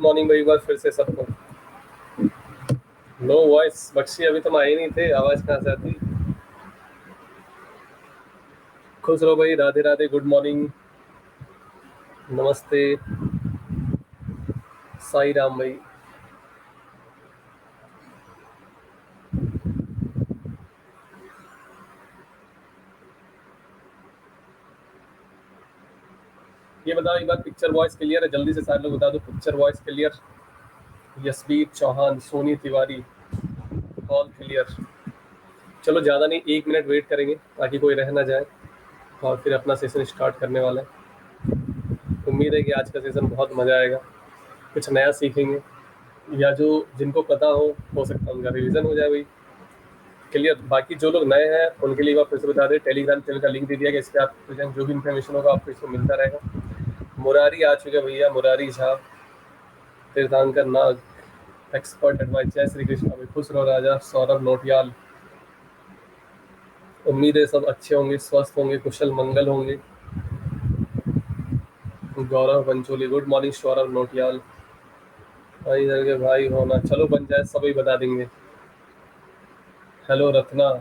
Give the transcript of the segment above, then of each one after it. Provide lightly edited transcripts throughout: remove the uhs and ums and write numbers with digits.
Morning भाई, बार फिर से सबको। नो वॉइस बख्शी, अभी तुम आए नहीं थे, आवाज कहाँ से आती। खुश रहो भाई, राधे राधे, गुड मॉर्निंग, नमस्ते, साई राम भाई। ये बताओ एक बार, पिक्चर वॉइस क्लियर है? जल्दी से सारे लोग बता दो, picture voice clear. Yashbir Chauhan, Soni Tiwari, all clear. चलो ज़्यादा नहीं, 1 मिनट वेट करेंगे ताकि कोई रह ना जाए, और फिर अपना सेशन स्टार्ट करने वाला है। उम्मीद है कि आज का सेशन बहुत मज़ा आएगा, कुछ नया सीखेंगे, या जो जिनको पता हो सकता है उनका रिवीजन हो जाए भाई। क्लियर। बाकी जो लोग नए हैं उनके लिए आप फिर से बता दें, टेलीग्राम चैनल का लिंक दे दिया गया, इस पर आप प्रेजेंट जो भी इन्फॉर्मेशन होगा आपको इसमें मिलता रहेगा। मुरारी आ चुके हैं भैया, मुरारी झा, तीर्थांकर नाग, एक्सपर्ट एडवाइस, जय श्री कृष्ण भाई, खुश रहो राजा, सौरभ नोटियाल। उम्मीद है सब अच्छे होंगे, स्वस्थ होंगे, कुशल मंगल होंगे। गौरव पंचोली, गुड मॉर्निंग सौरभ नोटियाल। भाई इधर के भाई होना, चलो बन जाए सभी बता देंगे। हेलो रत्ना।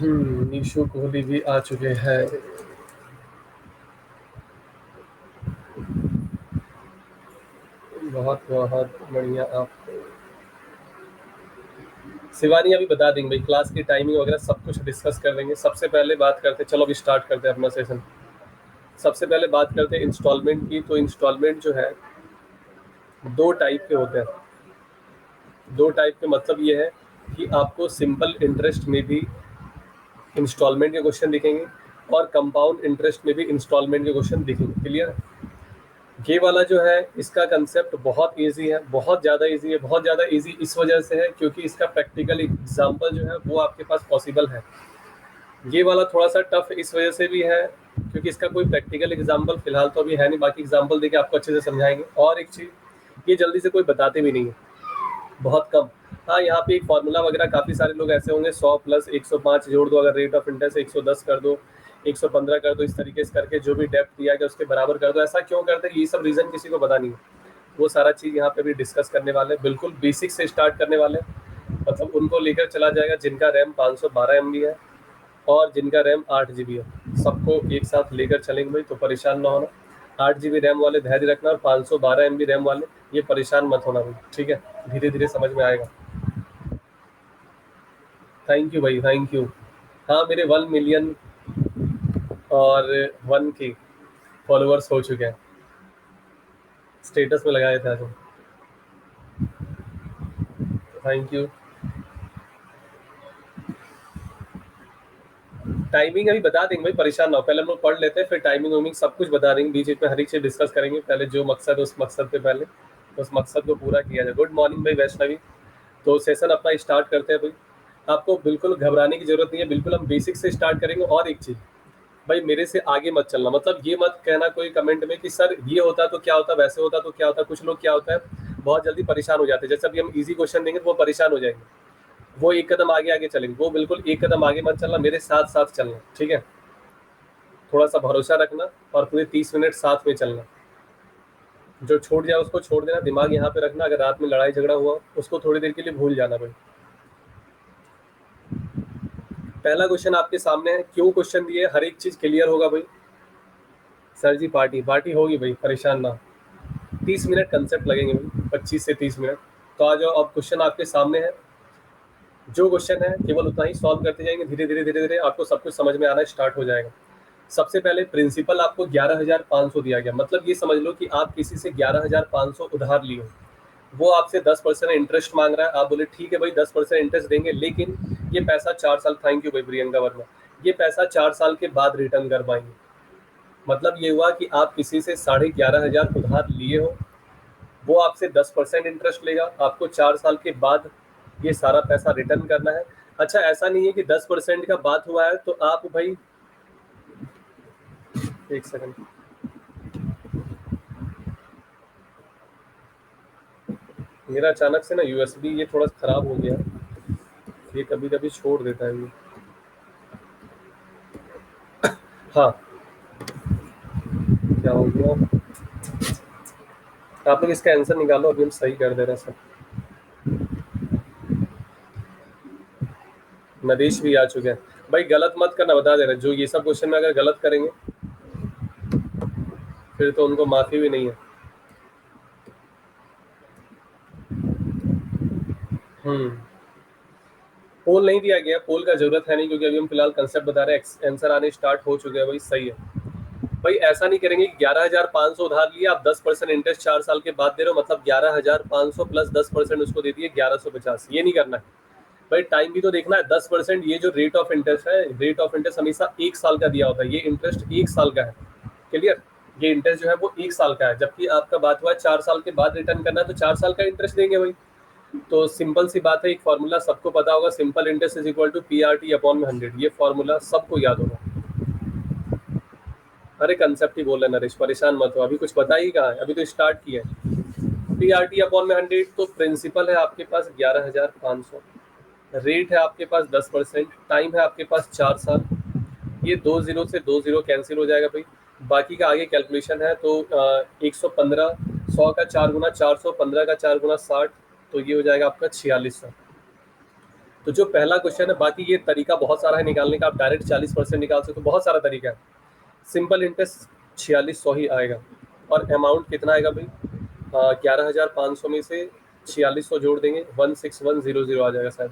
निशु कोहली भी आ चुके हैं। बहुत बहुत बढ़िया। आप शिवानी अभी बता देंगे भाई, क्लास की टाइमिंग वगैरह सब कुछ डिस्कस कर देंगे। सबसे पहले बात करते, चलो अभी स्टार्ट करते हैं अपना सेशन। सबसे पहले बात करते हैं इंस्टॉलमेंट की। तो इंस्टॉलमेंट जो है दो टाइप के होते हैं। दो टाइप के मतलब ये है कि आपको सिंपल इंटरेस्ट में भी इंस्टॉलमेंट के क्वेश्चन दिखेंगे, और कंपाउंड इंटरेस्ट में भी इंस्टॉलमेंट के क्वेश्चन दिखेंगे। क्लियर है? ये वाला जो है इसका कंसेप्ट बहुत इजी है, बहुत ज़्यादा इजी है। बहुत ज़्यादा इजी इस वजह से है क्योंकि इसका प्रैक्टिकल एग्जाम्पल जो है वो आपके पास पॉसिबल है। ये वाला थोड़ा सा टफ इस वजह से भी है क्योंकि इसका कोई प्रैक्टिकल एग्जाम्पल फिलहाल तो अभी है नहीं, बाकी एग्जाम्पल देके आपको अच्छे से समझाएंगे। और एक चीज़, ये जल्दी से कोई बताते भी नहीं है, बहुत कम। हाँ, यहाँ पे एक फार्मूला वगैरह काफ़ी सारे लोग ऐसे होंगे, 100 प्लस 105 जोड़ दो, अगर रेट ऑफ इंटरेस्ट 110 कर दो, 115 कर दो, इस तरीके से करके जो भी डेप्थ दिया गया उसके बराबर कर दो। ऐसा क्यों करते हैं, ये सब रीज़न किसी को पता नहीं है। वो सारा चीज़ यहाँ पे भी डिस्कस करने वाले, बिल्कुल बेसिक से स्टार्ट करने वाले। मतलब उनको लेकर चला जाएगा जिनका रैम 512 MB है और जिनका रैम 8 GB है, सबको एक साथ लेकर चलेंगे भाई, तो परेशान ना होना। 8 GB रैम वाले धैर्य रखना, और 512 MB रैम वाले ये परेशान मत होना भाई, ठीक है? धीरे धीरे समझ में आएगा। थैंक यू भाई, थैंक यू। हाँ, मेरे 1 मिलियन और 1K फॉलोअर्स हो चुके हैं, स्टेटस में लगाए थे आज। Thank you. टाइमिंग अभी बता देंगे भाई, परेशान ना हो। पहले हम लोग पढ़ लेते हैं, फिर टाइमिंग वाइमिंग सब कुछ बता देंगे, बीच में हर एक चीज़ डिस्कस करेंगे। पहले जो मकसद है उस मकसद पे पहले उस मकसद को पूरा किया जाए। गुड मॉर्निंग भाई वैष्णवी। तो सेशन अपना स्टार्ट करते हैं भाई। आपको बिल्कुल घबराने की जरूरत नहीं है, बिल्कुल हम बेसिक से स्टार्ट करेंगे। और एक चीज़ भाई, मेरे से आगे मत चलना, मतलब ये मत कहना कोई कमेंट में कि सर ये होता तो क्या होता, वैसे होता तो क्या होता। कुछ लोग क्या होता है, बहुत जल्दी परेशान हो जाते हैं। जैसे अभी हम इजी क्वेश्चन देंगे तो वो परेशान हो जाएंगे, वो एक कदम आगे आगे चलेंगे। वो बिल्कुल एक कदम आगे मत चलना, मेरे साथ साथ चलना, ठीक है? थोड़ा सा भरोसा रखना और पूरे 30 मिनट साथ में चलना। जो छूट जाए उसको छोड़ देना, दिमाग यहाँ पे रखना। अगर रात में लड़ाई झगड़ा हुआ उसको थोड़ी देर के लिए भूल जाना भाई। पहला क्वेश्चन आपके सामने है, क्यों क्वेश्चन दिए, हर एक चीज क्लियर होगा भाई। सर जी पार्टी पार्टी होगी भाई, परेशान ना। 30 मिनट कंसेप्ट लगेंगे भाई, 25 से 30 मिनट। तो आ जाओ, अब क्वेश्चन आपके सामने है। जो क्वेश्चन है केवल उतना ही सॉल्व करते जाएंगे, धीरे धीरे धीरे धीरे आपको सब कुछ समझ में आना स्टार्ट हो जाएगा। सबसे पहले प्रिंसिपल आपको 11,500 दिया गया, मतलब ये समझ लो कि आप किसी से 11,500 उधार लिए हो। वो आपसे 10% इंटरेस्ट मांग रहा है, आप बोले ठीक है भाई 10% इंटरेस्ट देंगे, लेकिन ये पैसा 4 साल, थैंक यू भाई प्रियंका वर्मा, ये पैसा 4 साल के बाद रिटर्न कर पाएंगे। मतलब ये हुआ कि आप किसी से 11,500 उधार लिए हो, वो आपसे 10% इंटरेस्ट लेगा, आपको 4 साल के बाद ये सारा पैसा रिटर्न करना है। अच्छा, ऐसा नहीं है कि 10% का बात हुआ है तो आप भाई, एक सेकंड, मेरा अचानक से ना USB ये थोड़ा खराब हो गया, ये कभी कभी छोड़ देता है ये। हाँ, क्या हो गया, आप लोग इसका आंसर निकालो, अभी हम सही कर दे रहे हैं सब। नदेश भी आ चुके हैं भाई, गलत मत करना, बता दे रहे जो ये सब क्वेश्चन में अगर गलत करेंगे फिर तो उनको माफी भी नहीं है। पोल नहीं दिया गया, पोल का जरूरत है नहीं, क्योंकि अभी हम फिलहाल कंसेप्ट बता रहे हैं, आंसर आने स्टार्ट हो चुके हैं भाई, सही है। भाई ऐसा नहीं करेंगे कि 11,500 उधार लिया, आप 10% इंटरेस्ट 4 साल के बाद दे रहे हो, मतलब 11,500 प्लस 10% उसको दे दिए 1150, ये नहीं करना है भाई। टाइम भी तो देखना है, 10% ये जो रेट ऑफ इंटरेस्ट है, रेट ऑफ इंटरेस्ट हमेशा 1 साल का दिया होता है, ये इंटरेस्ट 1 साल का है, क्लियर। ये इंटरेस्ट जो है वो 1 साल का है, जबकि आपका बात हुआ 4 साल के बाद रिटर्न करना है, तो 4 साल का इंटरेस्ट देंगे भाई। तो सिंपल सी बात है, एक फॉर्मूला सबको पता होगा, simple interest is equal to PRT upon में 100, ये फॉर्मूला सबको याद होगा। अरे कंसेप्ट ही बोल रहे नरेश, परेशान मत हो, अभी कुछ बता ही कहा है, अभी तो स्टार्ट किया है। PRT अपॉन में 100, तो प्रिंसिपल है आपके पास 11,500, रेट है आपके पास 10%, टाइम है आपके पास 4 साल, ये 2 जीरो से 2 जीरो कैंसिल हो जाएगा भाई, बाकी का आगे कैलकुलेशन है, तो 115, 100 का 4 गुना 400, 15 का 4 गुना 60, तो ये हो जाएगा आपका 4600। तो जो पहला क्वेश्चन है, बाकी ये तरीका बहुत सारा है निकालने का, आप डायरेक्ट 40% निकाल सकते हो, बहुत सारा तरीका है। सिंपल इंटरेस्ट 4600 ही आएगा, और अमाउंट कितना आएगा भाई, 11,500 में से 4600 जोड़ देंगे, 16100 आ जाएगा शायद।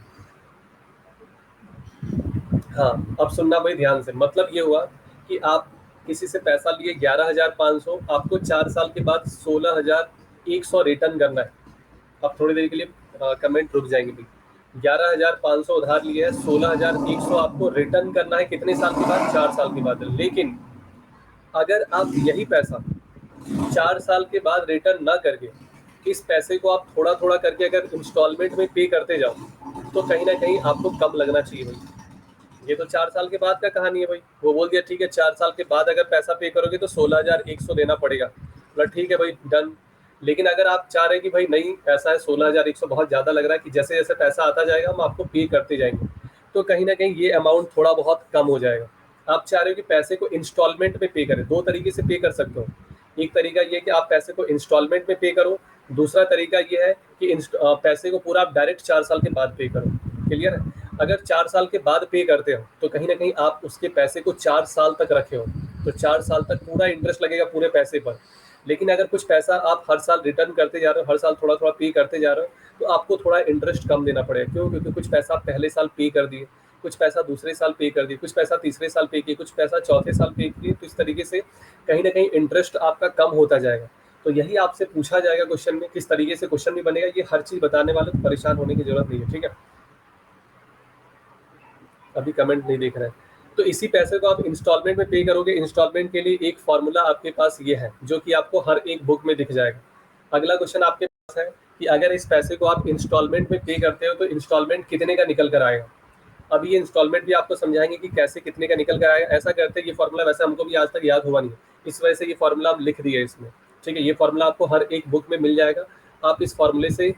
हाँ अब सुनना भाई ध्यान से, मतलब ये हुआ कि आप किसी से पैसा लिए 11,500, आपको 4 साल के बाद 16,100 रिटर्न करना है। अब थोड़ी देर के लिए कमेंट रुक जाएंगे भाई, 11,500 उधार लिए है, 16,100 आपको रिटर्न करना है कितने साल के बाद, 4 साल के बाद। लेकिन अगर आप यही पैसा 4 साल के बाद रिटर्न ना करके, इस पैसे को आप थोड़ा थोड़ा करके अगर इंस्टॉलमेंट में पे करते जाओ, तो कहीं ना कहीं आपको कम लगना चाहिए भाई। ये तो 4 साल के बाद का कहानी है भाई, वो बोल दिया ठीक है 4 साल के बाद अगर पैसा पे करोगे तो 16,100 देना पड़ेगा, बोला ठीक है भाई डन। लेकिन अगर आप चाह रहे हैं कि भाई नहीं ऐसा है 16,100 बहुत ज़्यादा लग रहा है, कि जैसे जैसे पैसा आता जाएगा हम आपको पे करते जाएंगे, तो कहीं ना कहीं ये अमाउंट थोड़ा बहुत कम हो जाएगा। आप चाह रहे हो कि पैसे को इंस्टॉलमेंट में पे करें, दो तरीके से पे कर सकते हो। एक तरीका ये है कि आप पैसे को इंस्टॉलमेंट में पे करो, दूसरा तरीका ये है कि पैसे को पूरा आप डायरेक्ट 4 साल के बाद पे करो, क्लियर है। अगर 4 साल के बाद पे करते हो तो कहीं ना कहीं आप उसके पैसे को 4 साल तक रखे हो, तो 4 साल तक पूरा इंटरेस्ट लगेगा पूरे पैसे पर। लेकिन अगर कुछ पैसा आप हर साल रिटर्न करते जा रहे हो, हर साल थोड़ा थोड़ा पे करते जा रहे हो, तो आपको थोड़ा इंटरेस्ट कम देना पड़ेगा। क्यों? क्योंकि कुछ पैसा आप पहले साल पे कर दिए, कुछ पैसा दूसरे साल पे कर दिए, कुछ पैसा तीसरे साल पे किए, कुछ पैसा चौथे साल पे किए, तो इस तरीके से कहीं ना कहीं इंटरेस्ट आपका कम होता जाएगा। तो यही आपसे पूछा जाएगा क्वेश्चन में, किस तरीके से क्वेश्चन भी बनेगा, ये हर चीज़ बताने वाले, तो परेशान होने की जरूरत नहीं है, ठीक है। अभी कमेंट नहीं देख रहे हैं, तो इसी पैसे को आप इंस्टॉलमेंट में पे करोगे। इंस्टॉलमेंट के लिए एक फॉर्मूला आपके पास ये है, जो कि आपको हर एक बुक में दिख जाएगा। अगला क्वेश्चन आपके पास है कि अगर इस पैसे को आप इंस्टॉलमेंट में पे करते हो तो इंस्टॉलमेंट कितने का निकल कर आएगा। अब ये इंस्टॉलमेंट भी आपको समझाएंगे कि कैसे कितने का निकल कर आएगा। ऐसा करते हैं, ये फॉर्मूला वैसे हमको भी आज तक याद हुआ नहीं है, इस वजह से ये फॉर्मूला हम लिख दिए इसमें, ठीक है। ये फॉर्मूला आपको हर एक बुक में मिल जाएगा, आप इस फॉर्मूले से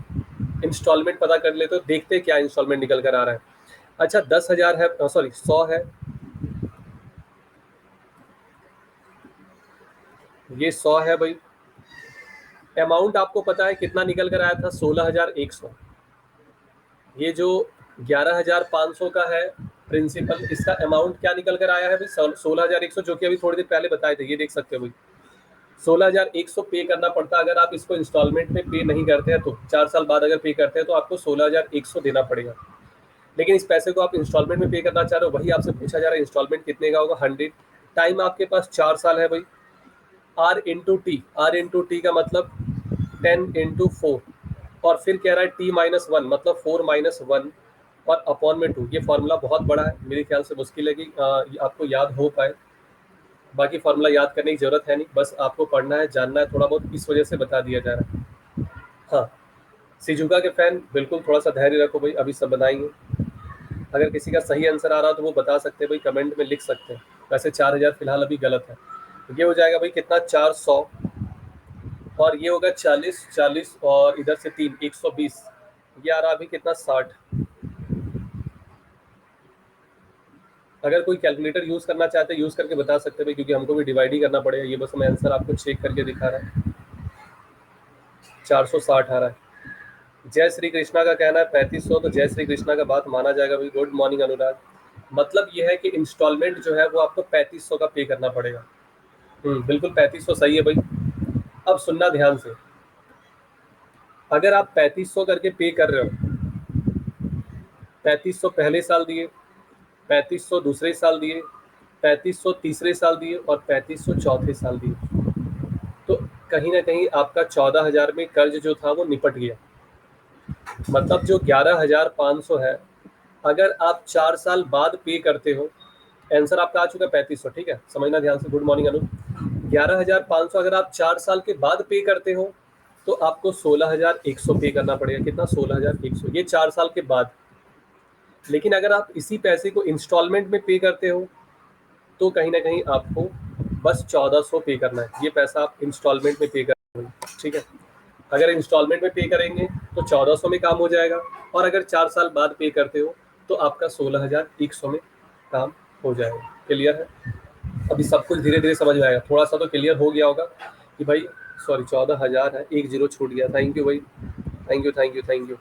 इंस्टॉलमेंट पता कर लेते हो। देखते हैं क्या इंस्टॉलमेंट निकल कर आ रहा है। अच्छा 10,000 है, सॉरी 100 है, ये 100 है भाई। अमाउंट आपको पता है कितना निकल कर आया था, 16,100। ये जो 11,500 का है प्रिंसिपल, इसका अमाउंट क्या निकल कर आया है भाई, 16,100, जो कि अभी थोड़ी देर पहले बताए थे, ये देख सकते हो भाई। 16,100 पे करना पड़ता, अगर आप इसको इंस्टॉलमेंट में पे नहीं करते हैं तो 4 साल बाद अगर पे करते हैं तो आपको 16,100 देना पड़ेगा। लेकिन इस पैसे को आप इंस्टॉलमेंट में पे करना चाह रहे हो, वही आपसे पूछा जा रहा है इंस्टॉलमेंट कितने का होगा, 100। टाइम आपके पास 4 साल है भाई। R इंटू टी का मतलब 10 इंटू 4, और फिर कह रहा है T-1 मतलब 4-1, और अपॉन में 2। ये फॉर्मूला बहुत बड़ा है, मेरे ख्याल से मुश्किल है कि आपको याद हो पाए। बाकी फॉर्मूला याद करने की जरूरत है नहीं, बस आपको पढ़ना है, जानना है थोड़ा बहुत, इस वजह से बता दिया जा रहा है। हाँ सिजुका के फैन बिल्कुल थोड़ा सा धैर्य रखो भाई, अभी सब बताएंगे। अगर किसी का सही आंसर आ रहा हो तो वो बता सकते हैं भाई, कमेंट में लिख सकते हैं। वैसे 4,000 फिलहाल अभी गलत है। ये हो जाएगा भाई कितना, 400, और ये होगा 40, 40 और इधर से 3, 120। ये आ रहा अभी कितना, 60। अगर कोई कैलकुलेटर यूज़ करना चाहते हैं यूज़ करके बता सकते हैं भाई, क्योंकि हमको भी डिवाइड ही करना पड़ेगा। ये बस मैं आंसर आपको चेक करके दिखा रहा है। 460 आ रहा है। जय श्री कृष्णा का कहना है 3500, तो जय श्री कृष्णा का बात माना जाएगा भाई। गुड मॉर्निंग अनुराग। मतलब ये है कि इंस्टॉलमेंट जो है वो आपको 3500 का पे करना पड़ेगा। बिल्कुल 3500 सही है भाई। अब सुनना ध्यान से, अगर आप 3500 करके पे कर रहे हो, 3500 पहले साल दिए, 3500 दूसरे साल दिए, 3500 तीसरे साल दिए और 3500 चौथे साल दिए, तो कहीं ना कहीं आपका 14,000 में कर्ज जो था वो निपट गया। मतलब जो 11,500 है, अगर आप 4 साल बाद पे करते हो, आंसर आपका आ चुका है 3500, ठीक है, समझना ध्यान से। गुड मॉर्निंग अनु। 11,500 अगर आप 4 साल के बाद पे करते हो तो आपको 16,100 पे करना पड़ेगा। कितना? 16,100, ये 4 साल के बाद। लेकिन अगर आप इसी पैसे को इंस्टॉलमेंट में पे करते हो तो कहीं ना कहीं आपको बस 1400 पे करना है। ये पैसा आप इंस्टॉलमेंट में पे कर, ठीक है। अगर इंस्टॉलमेंट में पे करेंगे तो 1400 में काम हो जाएगा, और अगर 4 साल बाद पे करते हो तो आपका 16,100 में काम हो जाएगा। क्लियर है? अभी सब कुछ धीरे धीरे समझ में आएगा। थोड़ा सा तो क्लियर हो गया होगा कि भाई सॉरी 14,000 है, 1 जीरो छूट गया। थैंक यू भाई, thank you thank you thank you.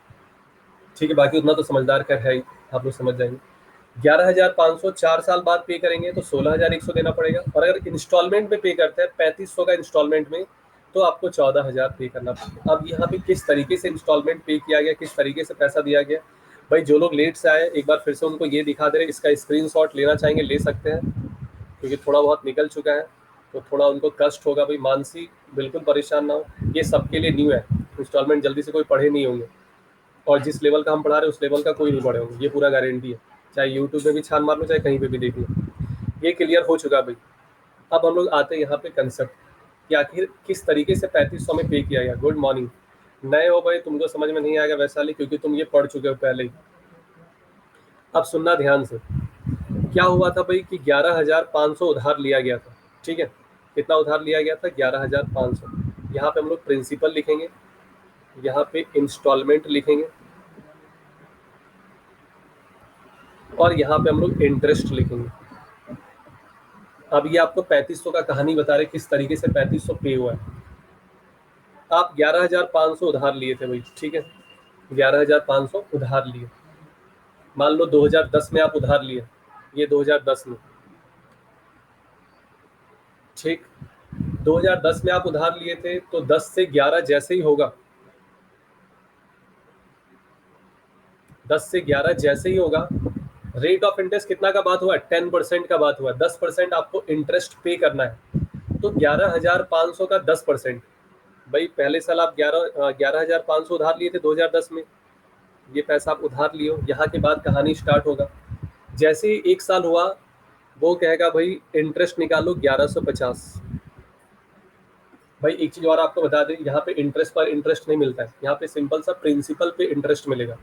ठीक है, बाकी उतना तो समझदार कर है ही, आप लोग समझ जाएंगे। 11,500 4 साल बाद पे करेंगे तो 16,100 देना पड़ेगा, और अगर इंस्टॉलमेंट में पे करते हैं 3500 का इंस्टॉलमेंट में तो आपको 14,000 पे करना पड़ेगा। अब यहाँ पे किस तरीके से इंस्टॉलमेंट पे किया गया, किस तरीके से पैसा दिया गया, भाई जो लोग लेट से आए एक बार फिर से उनको ये दिखा दे रहे, इसका स्क्रीनशॉट लेना चाहेंगे ले सकते हैं, क्योंकि थोड़ा बहुत निकल चुका है तो थोड़ा उनको कष्ट होगा। भाई मानसी बिल्कुल परेशान ना हो, ये सबके लिए न्यू है। इंस्टॉलमेंट जल्दी से कोई पढ़े नहीं होंगे, और जिस लेवल का हम पढ़ा रहे हैं उस लेवल का कोई नहीं पढ़े होंगे, ये पूरा गारंटी है। चाहे यूट्यूब में भी छान मार लो, चाहे कहीं पे भी देख लो, ये क्लियर हो चुका भाई। अब हम लोग आते हैं यहाँ पे कंसेप्ट कि आखिर किस तरीके से 3500 में पे किया गया। Good morning. नए हो भाई, तुमको समझ में नहीं आएगा वैशाली, क्योंकि तुम ये पढ़ चुके हो पहले ही। अब सुनना ध्यान से, क्या हुआ था भाई कि 11,500 उधार लिया गया था, ठीक है। कितना उधार लिया गया था? 11,500। यहाँ पे हम लोग प्रिंसिपल लिखेंगे, यहाँ पे इंस्टॉलमेंट लिखेंगे, और यहाँ पे हम लोग इंटरेस्ट लिखेंगे। अब ये आपको 3500 का कहानी बता रहे किस तरीके से 3500 पे हुआ है। आप 11,500 उधार लिए थे भाई, ठीक है, 11,500 उधार लिए। मान लो 2010 में आप उधार लिए, ये 2010 में, ठीक। 2010 में आप उधार लिए थे तो 10 से 11 जैसे ही होगा, 10 से 11 जैसे ही होगा, रेट ऑफ इंटरेस्ट कितना का बात हुआ? 10% का बात हुआ। 10% आपको इंटरेस्ट पे करना है। तो 11,500 का 10%, भाई पहले साल आप 11,500 उधार लिए थे 2010 में, ये पैसा आप उधार लियो। यहाँ के बाद कहानी स्टार्ट होगा। जैसे ही 1 साल हुआ वो कहेगा भाई इंटरेस्ट निकालो 1150। भाई एक चीज और आपको बता दें, यहाँ पे इंटरेस्ट पर इंटरेस्ट नहीं मिलता है, यहाँ पे सिंपल सा प्रिंसिपल पे इंटरेस्ट मिलेगा।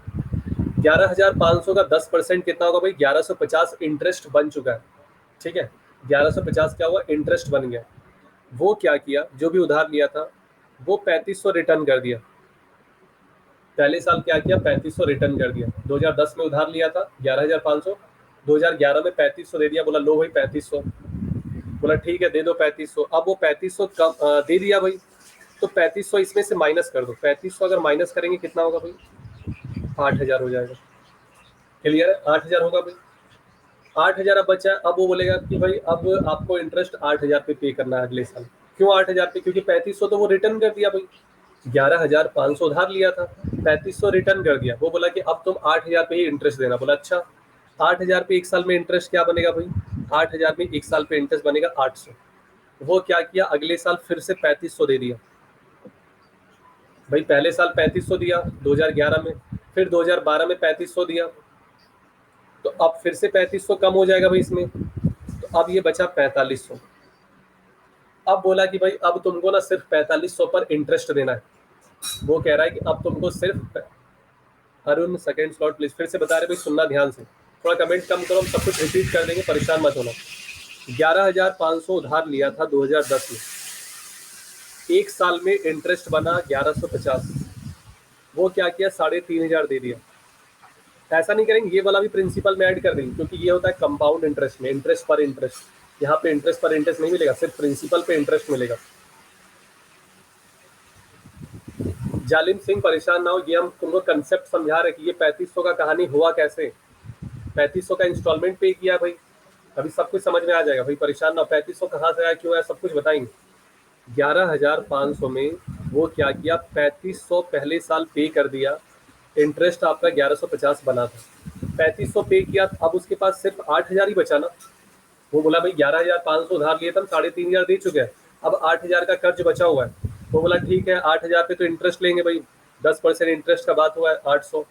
11,500 का 10% कितना होगा भाई? 1150 इंटरेस्ट बन चुका है, ठीक है। 1150 क्या हुआ? इंटरेस्ट बन गया। वो क्या किया, जो भी उधार लिया था वो 3500 रिटर्न कर दिया। पहले साल क्या किया? 3500 रिटर्न कर दिया। 2010 में उधार लिया था 11,500, 2011 में 3500 दे दिया। बोला लो भाई 3500, बोला ठीक है दे दो 3500। अब वो 3500 कम दे दिया भाई, तो 3500 इसमें से माइनस कर दो। 3500 अगर माइनस करेंगे कितना होगा भाई? 8,000 हो जाएगा। क्लियर है? 8,000 होगा भाई। 8,000 अब बचा। अब वो बोलेगा कि भाई अब आपको इंटरेस्ट 8,000 पे करना है अगले साल। क्यों 8,000 पे? क्योंकि 3500 तो वो रिटर्न कर दिया भाई। 11,500 उधार लिया था, 3500 रिटर्न कर दिया। वो बोला कि अब तुम 8,000 पे ही इंटरेस्ट देना। बोला अच्छा। 8,000 पे 1 साल में इंटरेस्ट क्या बनेगा भाई? 8,000 में 1 साल पे इंटरेस्ट बनेगा 800। वो क्या किया, अगले साल फिर से 3500 दे दिया भाई। पहले साल 3500 दिया 2011 में, फिर 2012 में 3500 दिया, तो अब फिर से 3500 कम हो जाएगा भाई इसमें, तो अब ये बचा 4500। अब बोला कि भाई अब तुमको ना सिर्फ 4500 पर इंटरेस्ट देना है। वो कह रहा है कि अब तुमको सिर्फ, अरुण सेकंड स्लॉट प्लीज, फिर से बता रहे भाई, सुनना ध्यान से, थोड़ा कमेंट कम करो, हम सब कुछ रिपीट कर देंगे, परेशान मत होना। 11,500 उधार लिया था 2010 में, 1 साल में इंटरेस्ट बना 1150। वो क्या किया? 3,500 दे दिया। ऐसा नहीं करेंगे, ये वाला भी प्रिंसिपल में ऐड कर देंगे, क्योंकि ये होता है कंपाउंड इंटरेस्ट में, इंटरेस्ट पर इंटरेस्ट। यहाँ पे इंटरेस्ट पर इंटरेस्ट नहीं मिलेगा, सिर्फ प्रिंसिपल पे इंटरेस्ट मिलेगा। जालिम सिंह परेशान ना हो, ये हम तुमको कंसेप्ट समझा रहे कि ये 3500 का कहानी हुआ कैसे। 3500 का इंस्टॉलमेंट पे किया भाई, अभी सब कुछ समझ में आ जाएगा भाई, परेशान ना हो। 3500 कहाँ से आया, क्यों आया, सब कुछ बताएंगे। 11,500 में वो क्या किया, 3500 पहले साल पे कर दिया, इंटरेस्ट आपका 1150 बना था। 3500 पे किया, अब उसके पास सिर्फ 8,000 ही बचा ना। वो बोला भाई 11,500 उधार लिए थे, हम 3,500 दे चुके हैं, अब 8,000 का कर्ज बचा हुआ है। वो बोला ठीक है, 8,000 पे तो इंटरेस्ट लेंगे भाई, 10% इंटरेस्ट का बात हुआ है, 800।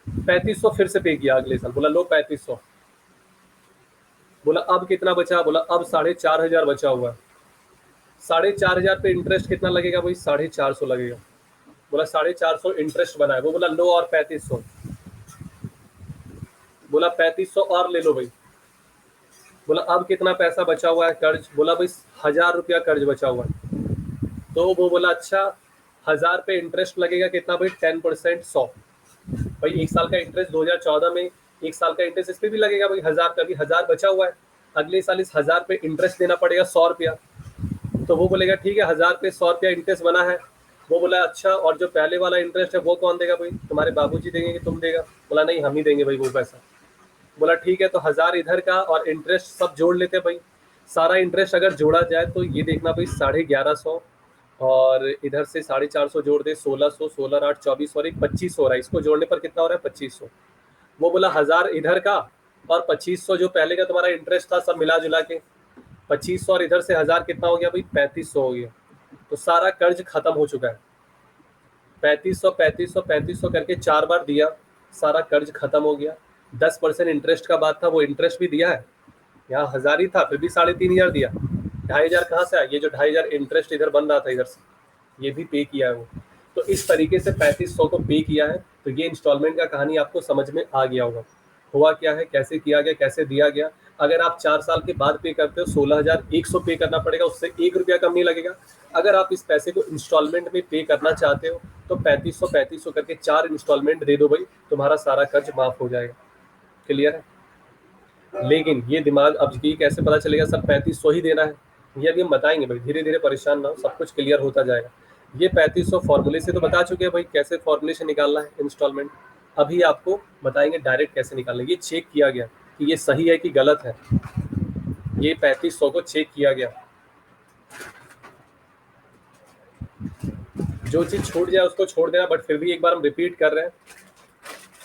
3500 फिर से पे किया अगले साल, बोला लो 3500। बोला अब कितना बचा, बोला अब 4,500 बचा हुआ है। 4,500 पे इंटरेस्ट कितना लगेगा भाई, 450 लगेगा। बोला 450 इंटरेस्ट बना है। वो बोला लो और 3500। बोला 3500 और ले लो भाई। बोला अब कितना पैसा बचा हुआ है कर्ज, बोला भाई 1,000 रुपया कर्ज बचा हुआ है। तो वो बोला अच्छा, 1,000 पे इंटरेस्ट लगेगा कितना भाई, 10%, 100। भाई एक साल का इंटरेस्ट 2014 में, एक साल का इंटरेस्ट इस पे भी लगेगा भाई, 1,000 का भी 1,000 बचा हुआ है। अगले साल इस 1,000 पे इंटरेस्ट देना पड़ेगा 100 रुपया। तो वो बोलेगा ठीक है, 1,000 पे 100 रुपया इंटरेस्ट बना है। वो बोला अच्छा, और जो पहले वाला इंटरेस्ट है वो कौन देगा भाई, तुम्हारे बाबूजी देंगे कि तुम देगा। बोला नहीं, हम ही देंगे भाई वो पैसा। बोला ठीक है, तो 1,000 इधर का और इंटरेस्ट सब जोड़ लेते भाई। सारा इंटरेस्ट अगर जोड़ा जाए तो ये देखना भाई 1150, और इधर से 450 जोड़ दे, 1,600, 16 8 24 और एक 2500 हो रहा है, इसको जोड़ने पर कितना हो रहा है, 2500। वो बोला 1,000 इधर का और 2500 जो पहले का तुम्हारा इंटरेस्ट था, सब मिला जुला के 2500, और इधर से 1,000 कितना हो गया भाई, 3500 हो गया। तो सारा कर्ज खत्म हो चुका है। 3500 3500 3500 करके 4 बार दिया, सारा कर्ज खत्म हो गया। 10% इंटरेस्ट का बात था, वो इंटरेस्ट भी दिया है। यहाँ 1,000 ही था, फिर भी 3,500 दिया। 2,500 कहाँ से आया, ये जो 2,500 इंटरेस्ट इधर बन रहा था इधर से, ये भी पे किया है वो। तो इस तरीके से 3500 को पे किया है। तो ये इंस्टॉलमेंट का कहानी आपको समझ में आ गया होगा, हुआ क्या है, कैसे किया गया, कैसे दिया गया। अगर आप 4 साल के बाद पे करते हो, 16,100 पे करना पड़ेगा, उससे 1 रुपया कम नहीं लगेगा। अगर आप इस पैसे को इंस्टॉलमेंट में पे करना चाहते हो तो 3500 3500 करके 4 इंस्टॉलमेंट दे दो भाई, तुम्हारा सारा कर्ज माफ हो जाएगा। क्लियर है। लेकिन ये दिमाग अब ये कैसे पता चलेगा सब 3500 ही देना है, ये अभी हम बताएंगे भाई, धीरे धीरे, परेशान ना हो, सब कुछ क्लियर होता जाएगा। ये 3500 फॉर्मूले से तो बता चुके हैं भाई, कैसे फॉर्मूले से निकालना है इंस्टॉलमेंट। अभी आपको बताएंगे डायरेक्ट कैसे निकालना है। ये चेक किया गया कि ये सही है कि गलत है, ये 3500 को चेक किया गया। जो चीज छूट जाए उसको छोड़ देना, बट फिर भी एक बार हम रिपीट कर रहे हैं।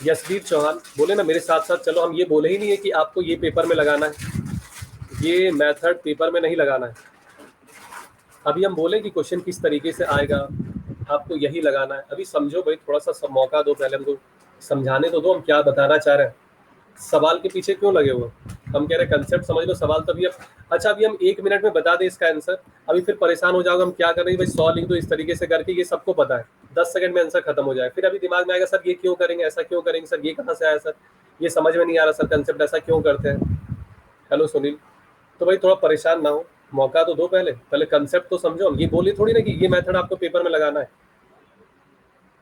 यशवीर चौहान बोले ना मेरे साथ साथ चलो, हम ये बोले ही नहीं है कि आपको ये पेपर में लगाना है, ये मेथड पेपर में नहीं लगाना है। अभी हम बोले कि क्वेश्चन किस तरीके से आएगा, आपको यही लगाना है। अभी समझो भाई, थोड़ा सा सब मौका दो, पहले हमको समझाने तो दो हम क्या बताना चाह रहे हैं। सवाल के पीछे क्यों लगे हुए, हम कह रहे हैं कंसेप्ट समझ लो, सवाल तभी अब। अच्छा अभी हम 1 मिनट में बता दें इसका आंसर, अभी फिर परेशान हो जाओगे हम क्या कर रहे हैं भाई, 100 लिख दो इस तरीके से करके, ये सबको पता है, 10 सेकंड में आंसर खत्म हो जाए। फिर अभी दिमाग में आएगा सर ये क्यों करेंगे, ऐसा क्यों करेंगे सर, ये कहाँ से आया सर, ये समझ में नहीं आ रहा सर, कंसेप्ट ऐसा क्यों करते हैं। हेलो सुनील, तो भाई थोड़ा परेशान ना हो, मौका तो दो, पहले पहले कंसेप्ट तो समझो। ये बोली थोड़ी ना कि ये मेथड आपको पेपर में लगाना है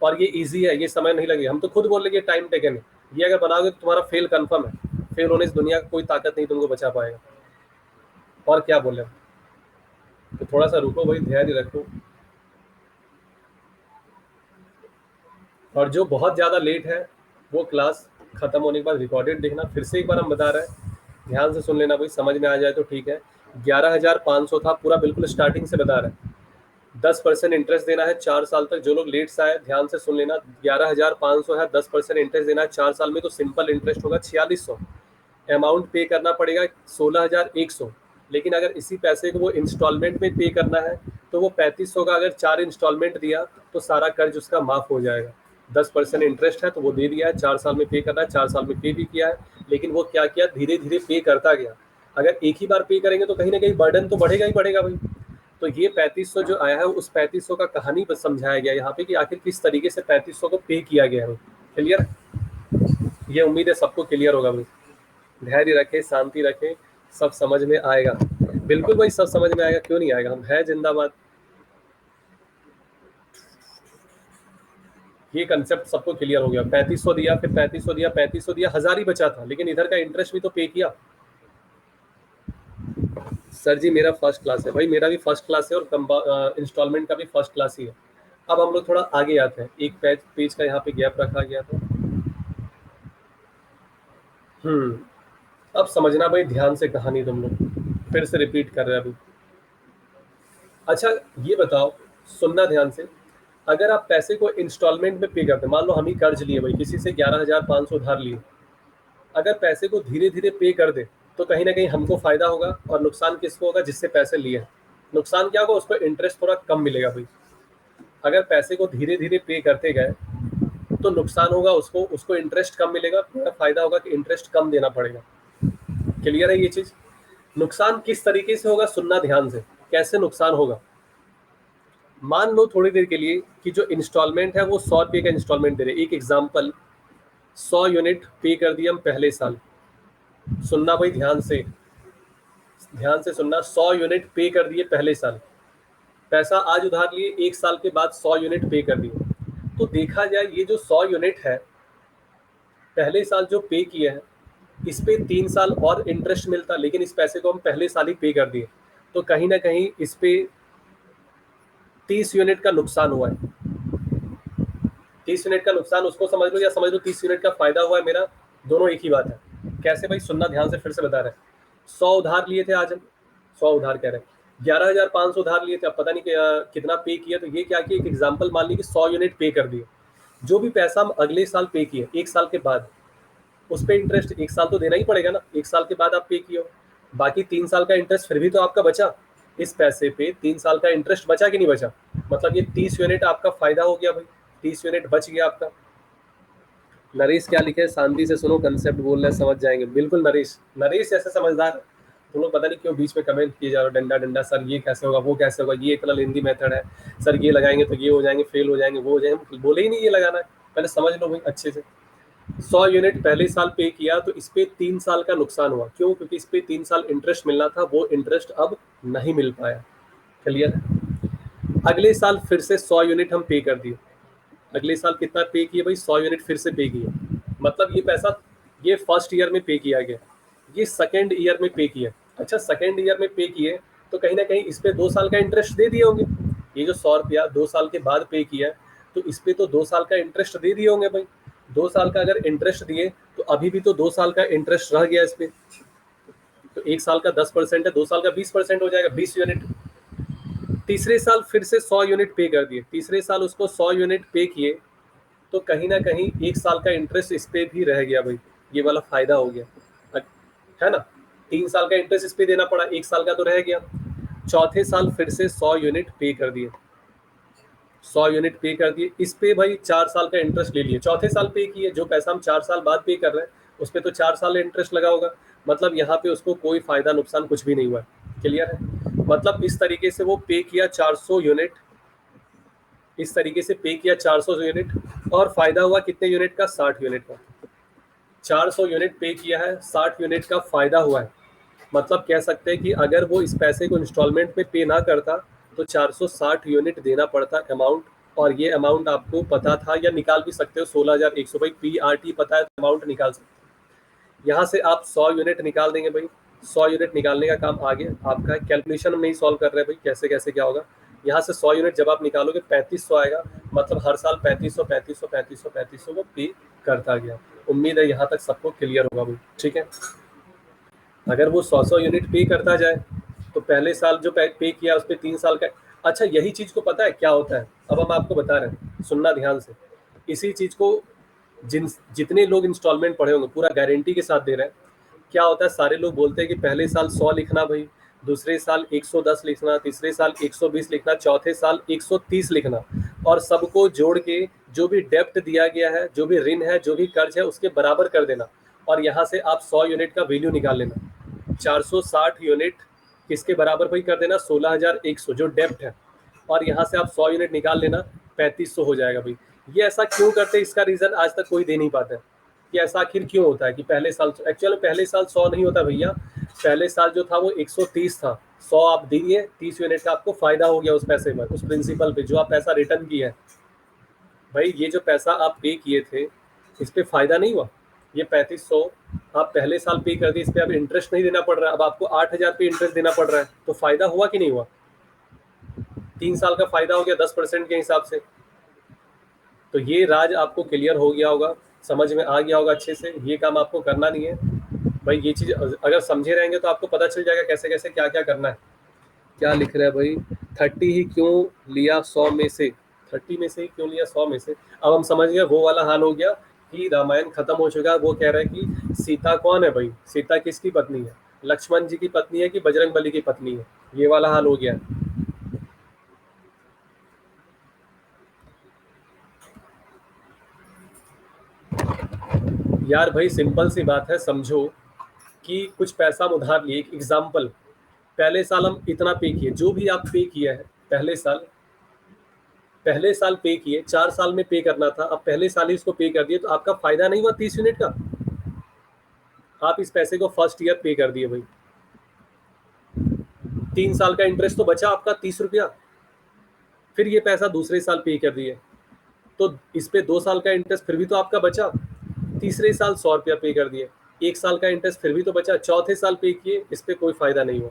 और ये इजी है, ये समय नहीं लगेगा। हम तो खुद बोल रहे कि टाइम टेकन है, ये अगर बनाओगे तो तुम्हारा फेल कंफर्म है, फेल होने इस दुनिया का कोई ताकत नहीं तुमको बचा पाएगा। और क्या बोले, तो थोड़ा सा रुको भाई, धैर्य रखो। और जो बहुत ज़्यादा लेट है वो क्लास खत्म होने के बाद रिकॉर्डेड देखना। फिर से एक बार हम बता रहे हैं, ध्यान से सुन लेना भाई, समझ में आ जाए तो ठीक है। 11,500 था पूरा, बिल्कुल स्टार्टिंग से बता रहे हैं। 10% इंटरेस्ट देना है 4 साल तक। जो लोग लेट से आए ध्यान से सुन लेना, 11,500 है, 10% इंटरेस्ट देना है 4 साल में, तो सिंपल इंटरेस्ट होगा 4,600। अमाउंट पे करना पड़ेगा 16,100। लेकिन अगर इसी पैसे को वो इंस्टॉलमेंट में पे करना है तो वो 3500 का अगर 4 इंस्टॉलमेंट दिया तो सारा कर्ज उसका माफ हो जाएगा। 10% इंटरेस्ट है तो वो दे दिया है, 4 साल में पे करना है, 4 साल में पे भी किया है। लेकिन वो क्या किया, धीरे धीरे पे करता गया। अगर एक ही बार पे करेंगे तो कहीं ना कहीं बर्डन तो बढ़ेगा ही बढ़ेगा भाई। तो ये 3500 जो आया है, उस 3500 का कहानी बस समझाया गया यहाँ पे कि आखिर किस तरीके से 3500 को पे किया गया है। क्लियर, ये उम्मीद है सबको क्लियर होगा भाई। धैर्य रखें, शांति रखें, सब समझ में आएगा। बिल्कुल भाई सब समझ में आएगा, क्यों नहीं आएगा, हम है जिंदाबाद। ये कंसेप्ट सबको क्लियर हो गया। 3500 दिया, फिर 3500 दिया, 3500 दिया, 1000 ही बचा था, लेकिन इधर का इंटरेस्ट भी तो पे किया। सर जी मेरा फर्स्ट क्लास है भाई, मेरा भी फर्स्ट क्लास है और इंस्टॉलमेंट का भी फर्स्ट क्लास ही है। अब हम लोग थोड़ा आगे आते हैं, एक पेज का यहाँ पे गैप रखा गया था। अब समझना भाई ध्यान से कहानी, तुम लोग फिर से रिपीट कर रहे हैं अभी। अच्छा ये बताओ, सुनना ध्यान से, अगर आप पैसे को इंस्टॉलमेंट में पे करते, मान लो हम ही कर्ज लिए भाई, किसी से 11,500 उधार लिए, अगर पैसे को धीरे धीरे पे कर दे तो कहीं ना कहीं हमको फायदा होगा, और नुकसान किसको होगा? जिससे पैसे लिए हैं। नुकसान क्या होगा? उसको इंटरेस्ट थोड़ा कम मिलेगा भाई। अगर पैसे को धीरे धीरे पे करते गए तो नुकसान होगा उसको, उसको इंटरेस्ट कम मिलेगा, मेरा फायदा होगा कि इंटरेस्ट कम देना पड़ेगा। क्लियर है ये चीज? नुकसान किस तरीके से होगा, सुनना ध्यान से, कैसे नुकसान होगा। मान लो थोड़ी देर के लिए कि जो इंस्टॉलमेंट है वो 100 रुपये का इंस्टॉलमेंट दे रहे, एक एग्जाम्पल, 100 यूनिट पे कर दिए हम पहले साल। सुनना भाई ध्यान से, ध्यान से सुनना, 100 यूनिट पे कर दिए पहले साल, पैसा आज उधार लिए, एक साल के बाद 100 यूनिट पे कर दिए। तो देखा जाए ये जो 100 यूनिट है पहले साल जो पे किए हैं, इस पे 3 साल और इंटरेस्ट मिलता, लेकिन इस पैसे को हम पहले साल ही पे कर दिए, तो कहीं ना कहीं इस पे 30 यूनिट का नुकसान हुआ है। 30 यूनिट का नुकसान उसको समझ लो या समझ लो 30 यूनिट का फायदा हुआ है मेरा, दोनों एक ही बात है। कैसे भाई? सुनना ध्यान से, फिर से बता रहे हैं। 100 उधार लिए थे आज हम, 100 उधार कह रहे हैं, 11,500 उधार लिए थे, अब पता नहीं कितना पे किया। तो ये क्या कि एक एग्जाम्पल मान ली कि 100 यूनिट पे कर दिए, जो भी पैसा हम अगले साल पे किए एक साल के बाद, उस पर इंटरेस्ट एक साल तो देना ही पड़ेगा ना, एक साल के बाद आप पे किए हो, बाकी 3 साल का इंटरेस्ट फिर भी तो आपका बचा। इस पैसे पे 3 साल का इंटरेस्ट बचा कि नहीं बचा? मतलब ये 30 यूनिट आपका फायदा हो गया भाई, 30 यूनिट बच गया आपका। नरेश क्या लिखे है? शांति से सुनो, कंसेप्ट बोल रहे हैं, समझ जाएंगे। बिल्कुल नरेश, नरेश ऐसे समझदार। तुम लोग पता नहीं क्यों बीच में कमेंट किए जा रहे हो, डंडा डंडा, सर ये कैसे होगा, वो कैसे होगा, ये इतना लेंदी मेथड है, सर ये लगाएंगे तो ये हो जाएंगे, फेल हो जाएंगे, वो हो जाएंगे। बोले ही नहीं ये लगाना है, पहले समझ लो भाई अच्छे से। 100 यूनिट पहले साल पे किया तो इस पे 3 साल का नुकसान हुआ, क्यों? क्योंकि इस पे 3 साल इंटरेस्ट मिलना था, वो इंटरेस्ट अब नहीं मिल पाया। क्लियर है? अगले साल फिर से 100 यूनिट हम पे कर दिए, अगले साल कितना पे किए भाई? 100 यूनिट फिर से पे किए, मतलब ये पैसा ये फर्स्ट ईयर में पे किया गया, ये सेकेंड ईयर में पे किया। अच्छा सेकेंड ईयर में पे किए तो कहीं ना कहीं इस पे 2 साल का इंटरेस्ट दे दिए होंगे। ये जो 100 रुपया 2 साल के बाद पे किया तो इस पे तो 2 साल का इंटरेस्ट दे दिए होंगे भाई। 2 साल का अगर इंटरेस्ट दिए तो अभी भी तो 2 साल का इंटरेस्ट रह गया इस पे, तो एक साल का 10% है, 2 साल का 20% हो जाएगा, 20 यूनिट। तीसरे साल फिर से 100 यूनिट पे कर दिए, तीसरे साल उसको 100 यूनिट पे किए तो कहीं ना कहीं एक साल का इंटरेस्ट इस पे भी रह गया भाई, ये वाला फायदा हो गया, है ना? 3 साल का इंटरेस्ट इस पे देना पड़ा, एक साल का तो रह गया। चौथे साल फिर से 100 यूनिट पे कर दिए, 100 यूनिट पे कर दिए, इस पे भाई 4 साल का इंटरेस्ट ले लिए, चौथे साल पे किए, जो पैसा हम 4 साल बाद पे कर रहे हैं उस पे तो 4 साल इंटरेस्ट लगा होगा, मतलब यहाँ पे उसको कोई फायदा नुकसान कुछ भी नहीं हुआ। क्लियर है? मतलब इस तरीके से वो पे किया 400 यूनिट, इस तरीके से पे किया 400 यूनिट, और फायदा हुआ कितने यूनिट का? 60 यूनिट का। 400 यूनिट पे किया है, 60 यूनिट का फायदा हुआ है। मतलब कह सकते हैं कि अगर वो इस पैसे को इंस्टॉलमेंट में पे ना करता तो 460 यूनिट देना पड़ता अमाउंट, और ये अमाउंट आपको पता था या निकाल भी सकते हो 16,100 भाई, PRT पता है तो अमाउंट निकाल सकते हो। यहाँ से आप 100 यूनिट निकाल देंगे भाई, 100 यूनिट निकालने का काम आगे आपका है, कैलकुलेशन हम नहीं सॉल्व कर रहे भाई कैसे कैसे क्या होगा। यहाँ से 100 यूनिट जब आप निकालोगे 3500 आएगा, मतलब हर साल 3500 3500 3500 3500 वो पे करता गया। उम्मीद है यहाँ तक सबको क्लियर होगा भाई, ठीक है? अगर वो 100 यूनिट पे करता जाए तो पहले साल जो पे किया उस पर 3 साल का। अच्छा यही चीज़ को पता है क्या होता है, अब हम आपको बता रहे हैं, सुनना ध्यान से। इसी चीज़ को जितने लोग इंस्टॉलमेंट पढ़े होंगे पूरा गारंटी के साथ दे रहे हैं। क्या होता है, सारे लोग बोलते हैं कि पहले साल 100 लिखना भाई, दूसरे साल 110 लिखना, तीसरे साल 120 लिखना, चौथे साल 130 लिखना, और सबको जोड़ के जो भी डेप्ट दिया गया है, जो भी ऋण है, जो भी कर्ज है उसके बराबर कर देना, और यहाँ से आप 100 यूनिट का वैल्यू निकाल लेना। 460 यूनिट किसके बराबर भाई कर देना? 16,100 जो डेप्ट है, और यहाँ से आप 100 यूनिट निकाल लेना, 3500 हो जाएगा भाई। ये ऐसा क्यों करते हैं, इसका रीजन आज तक कोई दे नहीं पाता है कि ऐसा आखिर क्यों होता है कि पहले साल, एक्चुअली पहले साल 100 नहीं होता भैया, पहले साल जो था वो 130 था, 100 आप दिए, 30 यूनिट का आपको फायदा हो गया उस पैसे में, उस प्रिंसिपल पे जो आप पैसा रिटर्न किया है भाई ये जो पैसा आप पे किए थे इस पे फायदा नहीं हुआ? ये 3500 आप पहले साल पे कर दिए, इस पे अब इंटरेस्ट नहीं देना पड़ रहा है, अब आपको 8000 पे इंटरेस्ट देना पड़ रहा है, तो फायदा हुआ कि नहीं हुआ? 3 साल का फायदा हो गया 10% के हिसाब से। तो ये राज आपको क्लियर हो गया होगा, समझ में आ गया होगा अच्छे से। ये काम आपको करना नहीं है भाई, ये चीज अगर समझे रहेंगे तो आपको पता चल जाएगा कैसे कैसे क्या क्या करना है। क्या लिख रहा है भाई, 30 ही क्यों लिया 100 में से, 30 में से ही क्यों लिया 100 में से। अब हम समझ गए, वो वाला हाल हो गया कि रामायण खत्म हो चुका है। वो कह रहा है कि सीता कौन है भाई, सीता किसकी पत्नी है, लक्ष्मण जी की पत्नी है कि बजरंग बली की पत्नी है, ये वाला हाल हो गया है। यार भाई सिंपल सी बात है, समझो कि कुछ पैसा हम उधार लिए। एक एग्जाम्पल, पहले साल हम इतना पे किए, जो भी आप पे किया है पहले साल पे किए, 4 साल में पे करना था, अब पहले साल ही इसको पे कर दिए, तो आपका फायदा नहीं हुआ 30 यूनिट का? आप इस पैसे को फर्स्ट ईयर पे कर दिए भाई, 3 साल का इंटरेस्ट तो बचा आपका 30 रुपया, फिर ये पैसा दूसरे साल पे कर दिए, तो इस पे 2 साल का इंटरेस्ट फिर भी तो आपका बचा, तीसरे साल 100 रुपया पे कर दिए, 1 साल का इंटरेस्ट फिर भी तो बचा, चौथे साल पे किए, इस पे कोई फायदा नहीं हुआ।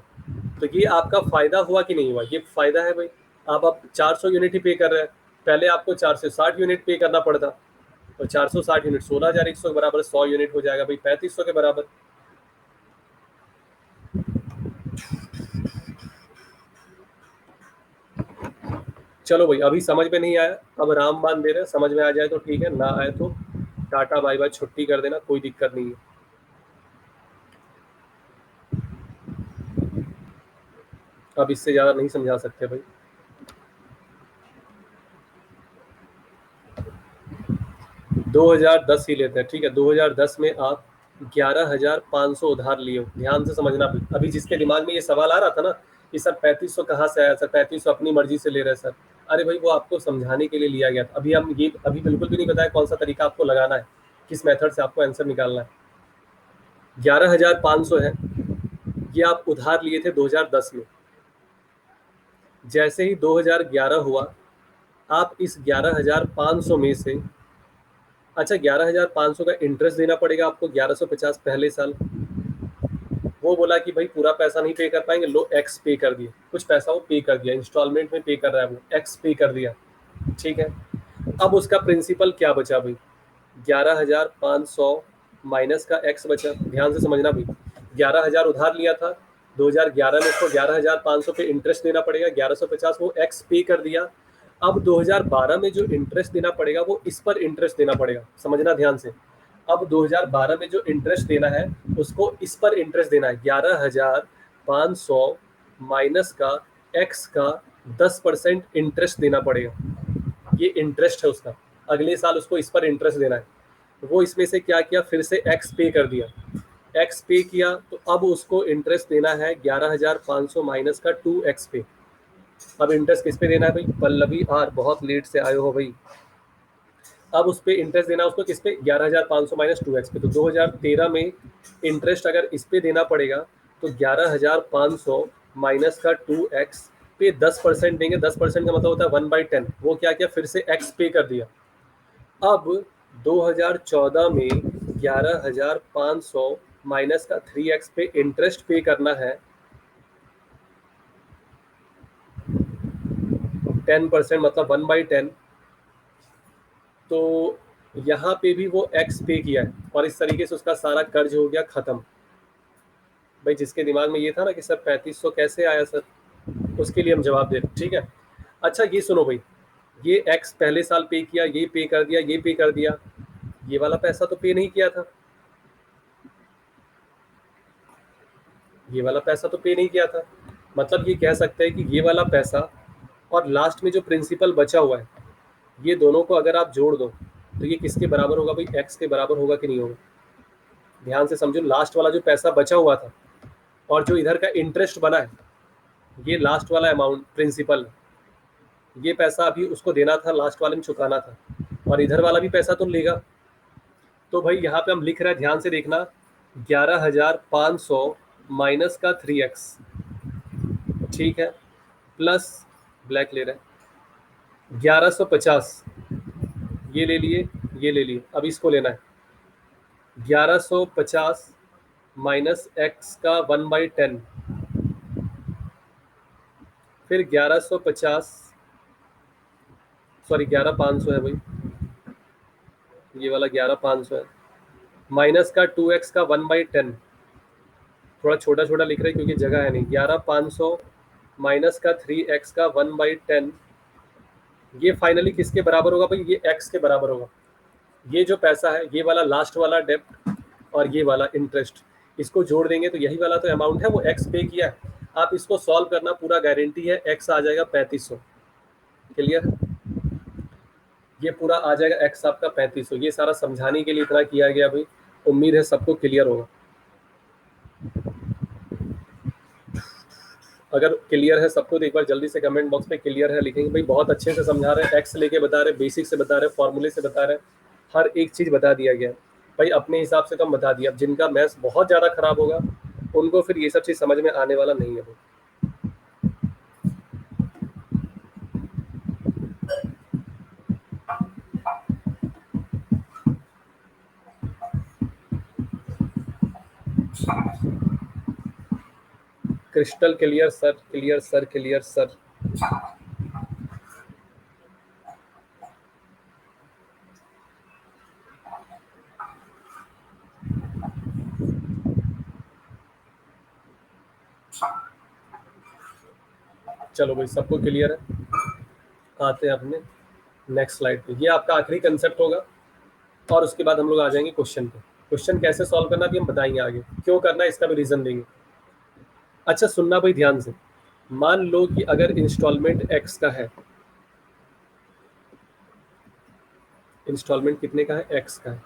तो ये आपका फायदा हुआ कि नहीं हुआ? ये फायदा है भाई। आप 400 यूनिट ही पे कर रहे हैं, पहले आपको 460 यूनिट पे करना पड़ता, तो 460 यूनिट 16,100 के बराबर, 100 यूनिट हो जाएगा भाई 3500 के बराबर। चलो भाई, अभी समझ में नहीं आया, अब राम बान दे रहे हैं, समझ में आ जाए तो ठीक है, ना आए तो टाटा बाय बाय, छुट्टी कर देना, कोई दिक्कत नहीं है। अब इससे ज्यादा नहीं समझा सकते भाई। 2010 ही लेते हैं, ठीक है। 2010 में आप 11,500 उधार लिए हो, ध्यान से समझना भाई। अभी जिसके दिमाग में ये सवाल आ रहा था ना कि सर 3500 कहाँ से आया, सर 3500 अपनी मर्जी से ले रहे हैं सर, अरे भाई वो आपको समझाने के लिए लिया गया था। अभी हम ये अभी बिल्कुल भी नहीं बताया कौन सा तरीका आपको लगाना है, किस मेथड से आपको आंसर निकालना है। 11,500 है, ये आप उधार लिए थे 2010 में। जैसे ही 2011 हुआ, आप इस 11,500 में से, अच्छा 11,500 का इंटरेस्ट देना पड़ेगा आपको, 1150 पहले साल। वो बोला कि भाई पूरा पैसा नहीं पे कर पाएंगे, लो एक्स पे कर दिए, कुछ पैसा वो पे कर दिया, इंस्टॉलमेंट में पे कर रहा है, वो एक्स पे कर दिया, ठीक है। अब उसका प्रिंसिपल क्या बचा भाई, 11,500 माइनस का एक्स बचा, ध्यान से समझना भाई। 11,000 उधार लिया था 2011 में, उसको 11,500 पे इंटरेस्ट देना पड़ेगा, 1150 वो एक्स पे कर दिया। अब 2012 में जो इंटरेस्ट देना पड़ेगा वो इस पर इंटरेस्ट देना पड़ेगा, समझना ध्यान से। अब 2012 में जो इंटरेस्ट देना है उसको इस पर इंटरेस्ट देना है, 11,500 माइनस का एक्स का 10% इंटरेस्ट देना पड़ेगा, ये इंटरेस्ट है उसका। अगले साल उसको इस पर इंटरेस्ट देना है, तो वो इसमें से क्या किया, फिर से एक्स पे कर दिया, एक्स पे किया, तो अब उसको इंटरेस्ट देना है 11,500 माइनस का 2x पे। अब इंटरेस्ट किस पे देना है भाई, पल्लवी आर बहुत लेट से आए हो भाई। अब उस पे इंटरेस्ट देना उसको किस पे, 11,500 माइनस 2x पे। तो 2013 में इंटरेस्ट अगर इस पे देना पड़ेगा तो 11,500 माइनस का 2x पे 10% देंगे, 10% का मतलब होता है 1/10। वो क्या किया, फिर से x पे कर दिया। अब 2014 में 11,500 माइनस का 3x पे इंटरेस्ट पे करना है 10%, मतलब 1/10। तो यहाँ पे भी वो x पे किया है और इस तरीके से उसका सारा कर्ज हो गया खत्म। भाई जिसके दिमाग में ये था ना कि सर 3500 कैसे आया सर, उसके लिए हम जवाब दे रहे हैं, ठीक है। अच्छा ये सुनो भाई, ये x पहले साल पे किया, ये पे कर दिया, ये पे कर दिया, ये वाला पैसा तो पे नहीं किया था, ये वाला पैसा तो पे नहीं किया था। मतलब ये कह सकते हैं कि ये वाला पैसा और लास्ट में जो प्रिंसिपल बचा हुआ है, ये दोनों को अगर आप जोड़ दो तो ये किसके बराबर होगा भाई, एक्स के बराबर होगा कि नहीं होगा? ध्यान से समझो, लास्ट वाला जो पैसा बचा हुआ था और जो इधर का इंटरेस्ट बना है, ये लास्ट वाला अमाउंट प्रिंसिपल, ये पैसा अभी उसको देना था, लास्ट वाले में चुकाना था, और इधर वाला भी पैसा तो लेगा। तो भाई यहाँ पे हम लिख रहे हैं, ध्यान से देखना, 11,500 माइनस का 3x, ठीक है, प्लस ब्लैक ले रहे हैं 1150, ये ले लिए, ये ले लिए। अब इसको लेना है 1150 माइनस एक्स का 1/10, फिर 1150, सॉरी 11500 है भाई, ये वाला 11500 है, माइनस का 2x का 1/10, थोड़ा छोटा छोटा लिख रहे हैं क्योंकि जगह है नहीं। 11500 माइनस का 3x का 1/10, ये फाइनली किसके बराबर होगा भाई? ये x के बराबर होगा। ये जो पैसा है, ये वाला लास्ट वाला डेप्ट और ये वाला इंटरेस्ट, इसको जोड़ देंगे तो यही वाला तो अमाउंट है, वो x पे किया है। आप इसको सॉल्व करना, पूरा गारंटी है x आ जाएगा 3500। क्लियर है? ये पूरा आ जाएगा x आपका 3500। ये सारा समझाने के लिए इतना किया गया भाई, उम्मीद है सबको क्लियर होगा। अगर क्लियर है सबको तो एक बार जल्दी से कमेंट बॉक्स में क्लियर है लिखेंगे। भाई बहुत अच्छे से समझा रहे हैं, एक्स लेके बता रहे हैं, बेसिक से बता रहे हैं, फॉर्मूले से बता रहे हैं, हर एक चीज़ बता दिया गया है भाई। अपने हिसाब से तो हम बता दिया। अब जिनका मैथ्स बहुत ज़्यादा खराब होगा उनको फिर ये सब चीज़ समझ में आने वाला नहीं है भाई। Crystal clear sir, clear sir, clear sir. चलो भाई सबको क्लियर है, आते हैं अपने नेक्स्ट स्लाइड पे। ये आपका आखिरी कंसेप्ट होगा और उसके बाद हम लोग आ जाएंगे क्वेश्चन पे। क्वेश्चन कैसे सॉल्व करना भी हम बताएंगे आगे, क्यों करना है इसका भी रीजन देंगे। अच्छा सुनना भाई ध्यान से, मान लो कि अगर इंस्टॉलमेंट एक्स का है, इंस्टॉलमेंट कितने का है? एक्स का है,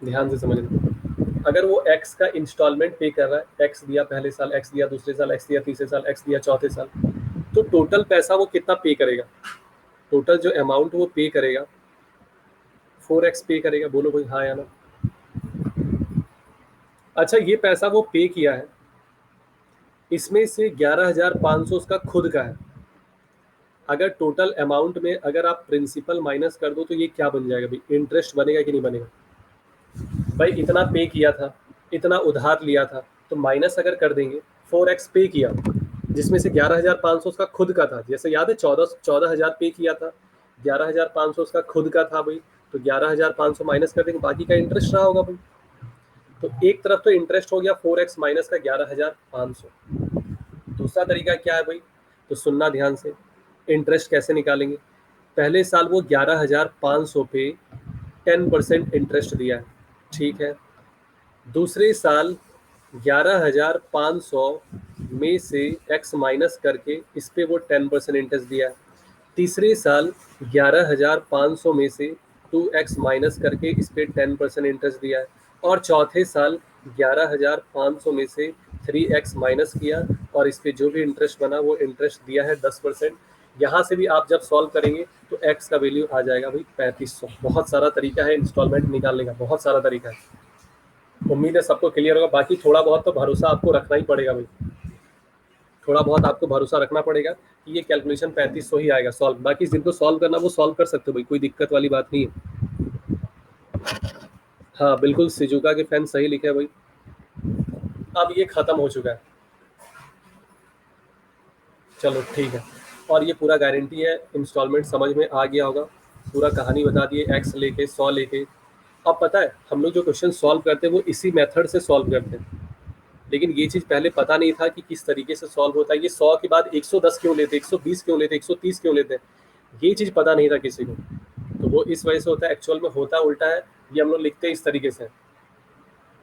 ध्यान से समझना। अगर वो एक्स का इंस्टॉलमेंट पे कर रहा है, एक्स दिया पहले साल, एक्स दिया दूसरे साल, एक्स दिया तीसरे साल, एक्स दिया चौथे साल, तो टोटल पैसा वो कितना पे करेगा? टोटल जो अमाउंट वो पे करेगा 4x पे करेगा। बोलो भाई हाँ या ना। अच्छा ये पैसा वो पे किया है, इसमें से 11,500 उसका खुद का है। अगर टोटल अमाउंट में अगर आप प्रिंसिपल माइनस कर दो तो ये क्या बन जाएगा भाई? इंटरेस्ट बनेगा कि नहीं बनेगा? भाई इतना पे किया था, इतना उधार लिया था, तो माइनस अगर कर देंगे 4x पे किया, जिसमें से 11,500 उसका खुद का था। जैसे याद है 14,000 पे किया था, 11,500 उसका खुद का था भाई, तो 11,500 माइनस कर देंगे, बाकी का इंटरेस्ट रहा होगा भाई। तो एक तरफ तो इंटरेस्ट हो गया 4x माइनस का 11,500। दूसरा तरीका क्या है भाई? तो सुनना ध्यान से, इंटरेस्ट कैसे निकालेंगे। पहले साल वो 11,500 पे 10% इंटरेस्ट दिया है, ठीक है। दूसरे साल 11,500 में से x माइनस करके इस पे वो 10% इंटरेस्ट दिया है। तीसरे साल 11,500 में से 2x माइनस करके इस पे 10% इंटरेस्ट दिया है। और चौथे साल 11,500 में से 3x माइनस किया और इस पे जो भी इंटरेस्ट बना वो इंटरेस्ट दिया है 10%। यहाँ से भी आप जब सॉल्व करेंगे तो x का वैल्यू आ जाएगा भाई 3500। बहुत सारा तरीका है इंस्टॉलमेंट निकालने का, बहुत सारा तरीका है। उम्मीद है सबको क्लियर होगा। बाकी थोड़ा बहुत तो भरोसा आपको रखना ही पड़ेगा भाई, थोड़ा बहुत आपको भरोसा रखना पड़ेगा कि ये कैलकुलेशन 3500 ही आएगा सॉल्व। बाकी जिनको सॉल्व करना वो सॉल्व कर सकते हो भाई, कोई दिक्कत वाली बात नहीं है। हाँ बिल्कुल, सिजुका के फैन सही लिखे भाई। अब ये खत्म हो चुका है, चलो ठीक है। और ये पूरा गारंटी है इंस्टॉलमेंट समझ में आ गया होगा, पूरा कहानी बता दिए एक्स लेके 100 लेके। अब पता है हम लोग जो क्वेश्चन सॉल्व करते हैं वो इसी मेथड से सॉल्व करते हैं, लेकिन ये चीज़ पहले पता नहीं था कि किस तरीके से सॉल्व होता है। ये 100 के बाद 110 क्यों लेते, 120 क्यों लेते, 130 क्यों लेते हैं, ये चीज़ पता नहीं था किसी को। तो वो इस वजह से होता है, एक्चुअल में होता उल्टा है। ये हम लोग लिखते हैं इस तरीके से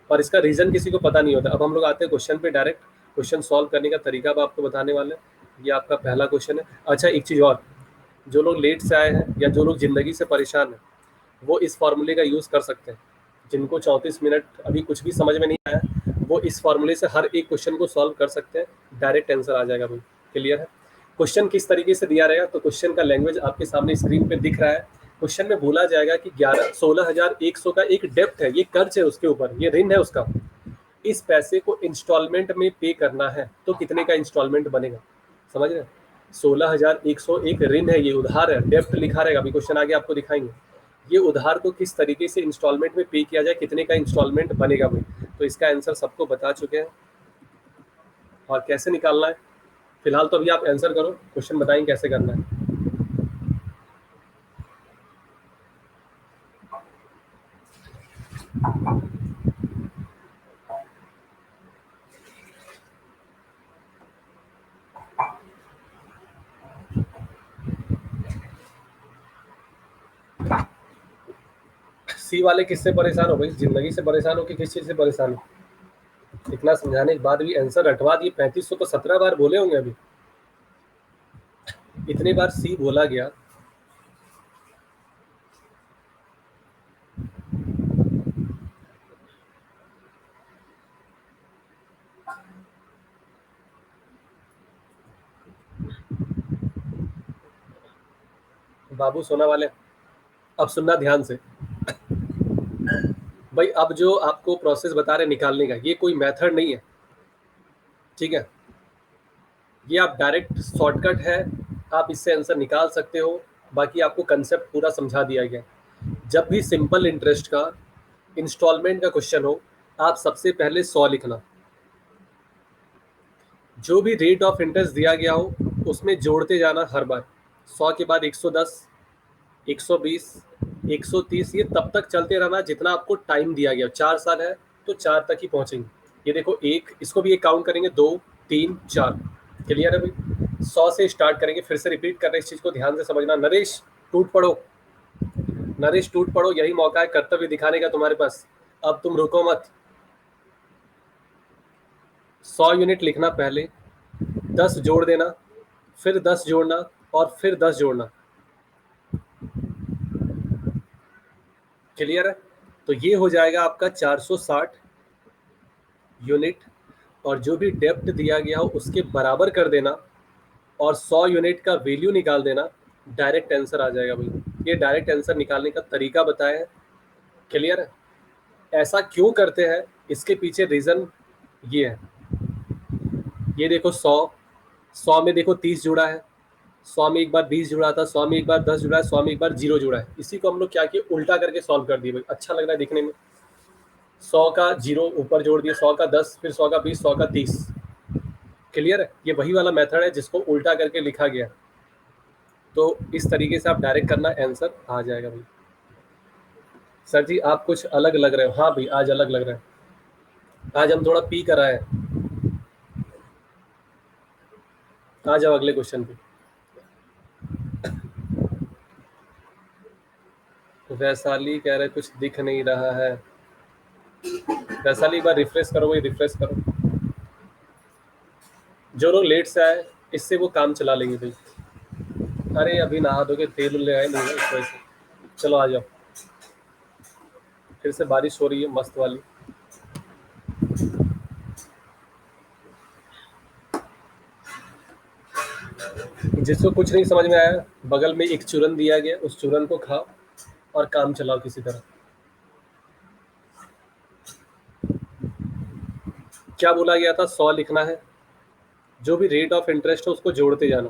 और इसका रीज़न किसी को पता नहीं होता। अब हम लोग आते हैं क्वेश्चन पे डायरेक्ट। क्वेश्चन सॉल्व करने का तरीका अब आपको बताने वाले हैं। ये आपका पहला क्वेश्चन है। अच्छा एक चीज़ और, जो लोग लेट से आए हैं या जो लोग ज़िंदगी से परेशान हैं वो इस फार्मूले का यूज़ कर सकते हैं। जिनको 34 मिनट अभी कुछ भी समझ में नहीं आया वो इस फार्मूले से हर एक क्वेश्चन को सॉल्व कर सकते हैं, डायरेक्ट आंसर आ जाएगा भाई। क्लियर है? क्वेश्चन किस तरीके से दिया रहेगा तो क्वेश्चन का लैंग्वेज आपके सामने स्क्रीन पे दिख रहा है। क्वेश्चन में बोला जाएगा कि 16,100 का एक डेप्ट है, ये कर्ज है उसके ऊपर, ये ऋण है उसका। इस पैसे को इंस्टॉलमेंट में पे करना है तो कितने का इंस्टॉलमेंट बनेगा? समझ रहे हैं? 16,100 एक ऋण है, ये उधार है, डेप्ट लिखा रहेगा। अभी क्वेश्चन आगे आपको दिखाएंगे। ये उधार को किस तरीके से इंस्टॉलमेंट में पे किया जाए, कितने का इंस्टॉलमेंट बनेगा भाई। तो इसका आंसर सबको बता चुके हैं और कैसे निकालना है। फिलहाल तो अभी आप आंसर करो, क्वेश्चन बताएं कैसे करना है। सी वाले किससे परेशान हो भाई, जिंदगी से परेशान हो कि किस चीज से परेशान हो। इतना समझाने के बाद भी आंसर रटवा दिए। 3500 तो 17 बार बोले होंगे अभी, इतने बार सी बोला गया। बाबू सोना वाले, अब सुनना ध्यान से भाई। अब जो आपको प्रोसेस बता रहे निकालने का, ये कोई मेथड नहीं है, ठीक है। ये आप डायरेक्ट शॉर्टकट है, आप इससे आंसर निकाल सकते हो। बाकी आपको कंसेप्ट पूरा समझा दिया गया। जब भी सिंपल इंटरेस्ट का इंस्टॉलमेंट का क्वेश्चन हो, आप सबसे पहले 100 लिखना। जो भी रेट ऑफ इंटरेस्ट दिया गया हो उसमें जोड़ते जाना हर बार। 100 के बाद 110, 120, 130, ये तब तक चलते रहना जितना आपको टाइम दिया गया। 4 साल है तो 4 तक ही पहुंचेंगे। ये देखो, एक इसको भी एक काउंट करेंगे, 2, 3, 4। क्लियर है भाई। 100 से स्टार्ट करेंगे, फिर से रिपीट कर रहे हैं, इस चीज को ध्यान से समझना। नरेश टूट पड़ो, नरेश टूट पड़ो, यही मौका है कर्तव्य दिखाने का तुम्हारे पास। अब तुम रुको मत। 100 यूनिट लिखना पहले, 10 जोड़ देना, फिर 10 जोड़ना और फिर 10 जोड़ना। क्लियर है। तो ये हो जाएगा आपका 460 यूनिट, और जो भी डेप्थ दिया गया हो उसके बराबर कर देना और 100 यूनिट का वैल्यू निकाल देना। डायरेक्ट आंसर आ जाएगा भाई। ये डायरेक्ट आंसर निकालने का तरीका बताया है। क्लियर है। ऐसा क्यों करते हैं, इसके पीछे रीजन ये है। ये देखो, 100 में देखो 30 जुड़ा है, 100 में एक बार 20 जुड़ा था, 100 में एक बार 10 जुड़ा है, 100 में एक बार 0 जुड़ा है। इसी को हम लोग क्या किए, उल्टा करके सॉल्व कर दिए भाई। अच्छा लग रहा है दिखने में। 100 का 0 ऊपर जोड़ दिया, 100 का 10, फिर 100 का 20, 100 का 30। क्लियर है। ये वही वाला मेथड है जिसको उल्टा करके लिखा गया। तो इस तरीके से आप डायरेक्ट करना, आंसर आ जाएगा भाई। सर जी आप कुछ अलग लग रहे हो। हाँ भाई, आज अलग लग रहा है, आज हम थोड़ा पी कर आए हैं। आ जाओ अगले क्वेश्चन पे। वैशाली कह रहे कुछ दिख नहीं रहा है। वैशाली एक बार रिफ्रेश करो भाई, रिफ्रेश करो। जो लोग लेट से आए, इससे वो काम चला लेंगे भाई। अरे अभी नहा धोके तेल ले आए नहीं है इस वजह से। चलो आ जाओ। फिर से बारिश हो रही है मस्त वाली। जिसको कुछ नहीं समझ में आया, बगल में एक चूरन दिया गया, उस चूरन को खाओ और काम चलाओ किसी तरह। क्या बोला गया था, 100 लिखना है, जो भी रेट ऑफ इंटरेस्ट है उसको जोड़ते जाना।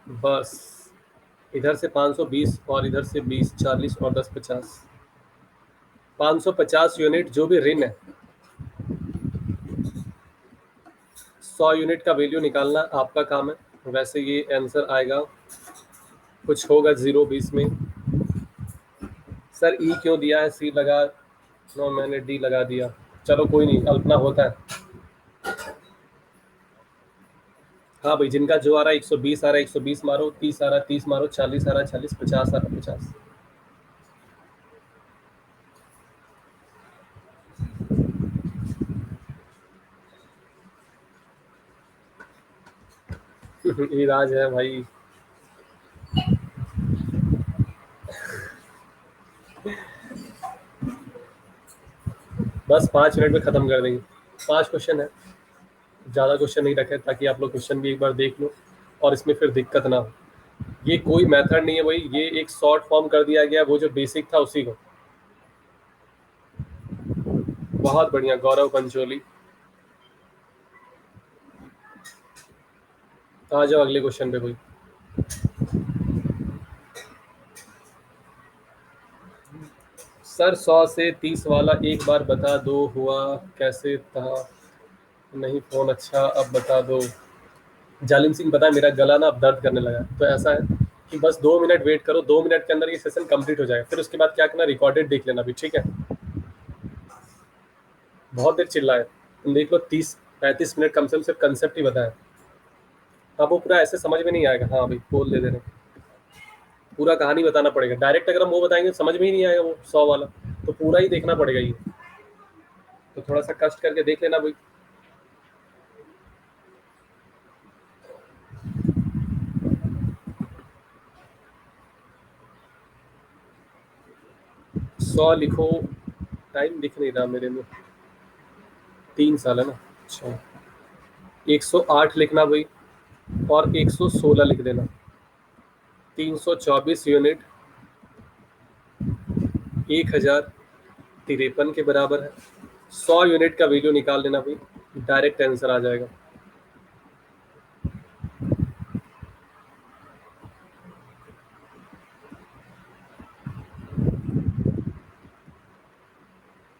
बस इधर से 520 और इधर से 20, 40 और 10, 50। 550 यूनिट जो भी ऋण है, 100 यूनिट का वैल्यू निकालना आपका काम है। वैसे ये आंसर आएगा, कुछ होगा 0-20 में। सर ई क्यों दिया है, सी लगा नो, मैंने डी लगा दिया। चलो कोई नहीं, अल्पना होता है। हाँ भाई, जिनका जो आ रहा है, 120 आ रहा है 120 मारो, 30 आ रहा है 30 मारो, 40 आ रहा है 40, 50 आ रहा है 50। ये राज है भाई। बस 5 मिनट में खत्म कर देंगे। 5 क्वेश्चन है, ज़्यादा क्वेश्चन नहीं रखे, ताकि आप लोग क्वेश्चन भी एक बार देख लो और इसमें फिर दिक्कत ना हो। ये कोई मेथड नहीं है भाई, ये एक शॉर्ट फॉर्म कर दिया गया, वो जो बेसिक था उसी को। बहुत बढ़िया गौरव पंचोली। आ जाओ अगले क्वेश्चन पे भाई। सर 100 से 30 वाला एक बार बता दो, हुआ कैसे था? नहीं फ़ोन अच्छा, अब बता दो। जालिम सिंह, पता है मेरा गला ना अब दर्द करने लगा है। तो ऐसा है कि बस 2 मिनट वेट करो, 2 मिनट के अंदर ये सेशन कंप्लीट हो जाएगा। फिर उसके बाद क्या करना, रिकॉर्डेड देख लेना भी, ठीक है? बहुत देर चिल्लाए, तुम देख लो 30-35 मिनट कम से कम सिर्फ कंसेप्ट ही बताया। अब वो पूरा ऐसे समझ में नहीं आएगा। हाँ भाई, बोल दे रहे, पूरा कहानी बताना पड़ेगा। डायरेक्ट अगर हम वो बताएंगे समझ में ही नहीं आएगा वो 100 वाला, तो पूरा ही देखना पड़ेगा ये। तो थोड़ा सा कष्ट करके देख लेना भाई। सौ लिखो, टाइम दिख नहीं रहा मेरे में। 3 साल है ना? अच्छा, 108 लिखना भाई, और 116 लिख देना। 324 यूनिट 1053 के बराबर है। 100 यूनिट का वैल्यू निकाल लेना भाई, डायरेक्ट आंसर आ जाएगा।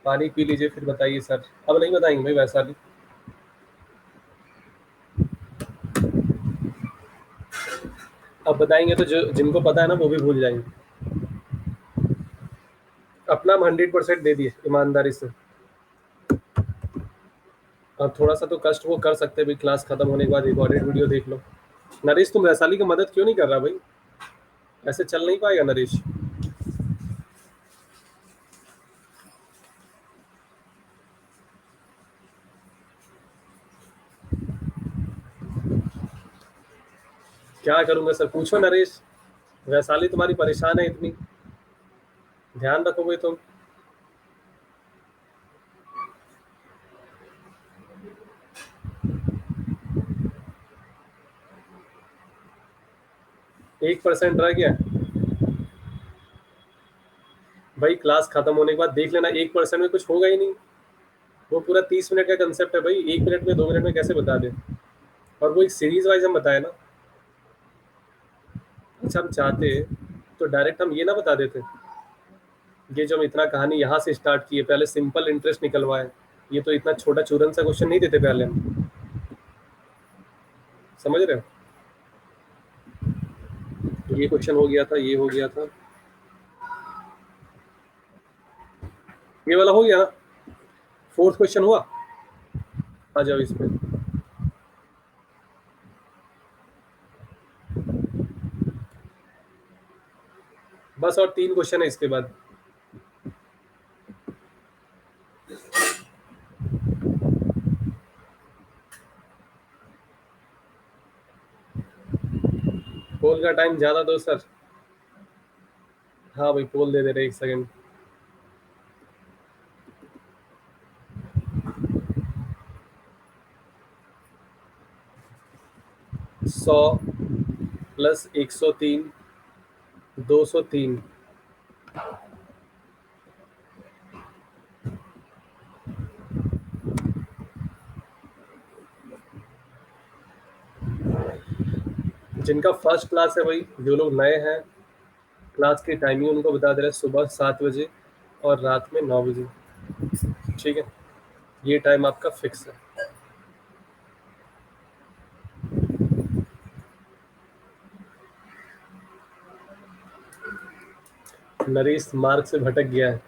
पानी पी लीजिए फिर बताइए सर। अब नहीं बताएंगे भाई वैसा भी। अब बताएंगे तो जो जिनको पता है ना वो भी भूल जाएंगे। अपना हम 100% दे दिए ईमानदारी से। अब थोड़ा सा तो कष्ट वो कर सकते हैं भाई, क्लास खत्म होने के बाद रिकॉर्डेड वीडियो देख लो। नरेश, तुम वैशाली की मदद क्यों नहीं कर रहा भाई? ऐसे चल नहीं पाएगा नरेश। क्या करूंगा सर, पूछो नरेश। वैशाली तुम्हारी परेशान है इतनी, ध्यान रखोगे तुम। 1% रह गया भाई, क्लास खत्म होने के बाद देख लेना। 1% में कुछ होगा ही नहीं। वो पूरा 30 मिनट का कंसेप्ट है भाई, 1 मिनट में 2 मिनट में कैसे बता दे? और वो एक सीरीज वाइज हम बताए ना। अच्छा, हम चाहते तो डायरेक्ट हम ये ना बता देते, ये जो हम इतना कहानी यहाँ से स्टार्ट किए, पहले सिंपल इंटरेस्ट निकलवाए। ये तो इतना छोटा चूरन सा क्वेश्चन नहीं देते पहले हम। समझ रहे हो, ये क्वेश्चन हो गया था, ये हो गया था, ये वाला हो गया ना। 4th क्वेश्चन हुआ। आ जाओ इस पे। बस और 3 क्वेश्चन है इसके बाद। पोल का टाइम ज्यादा दो सर। हाँ भाई, पोल दे दे रहे, 1 सेकंड। 100 प्लस 103, 203। जिनका फर्स्ट क्लास है भाई, जो लोग नए हैं, क्लास की टाइमिंग उनको बता दे रहे हैं, सुबह 7 बजे और रात में 9 बजे। ठीक है, ये टाइम आपका फिक्स है। नरेश मार्ग से भटक गया है।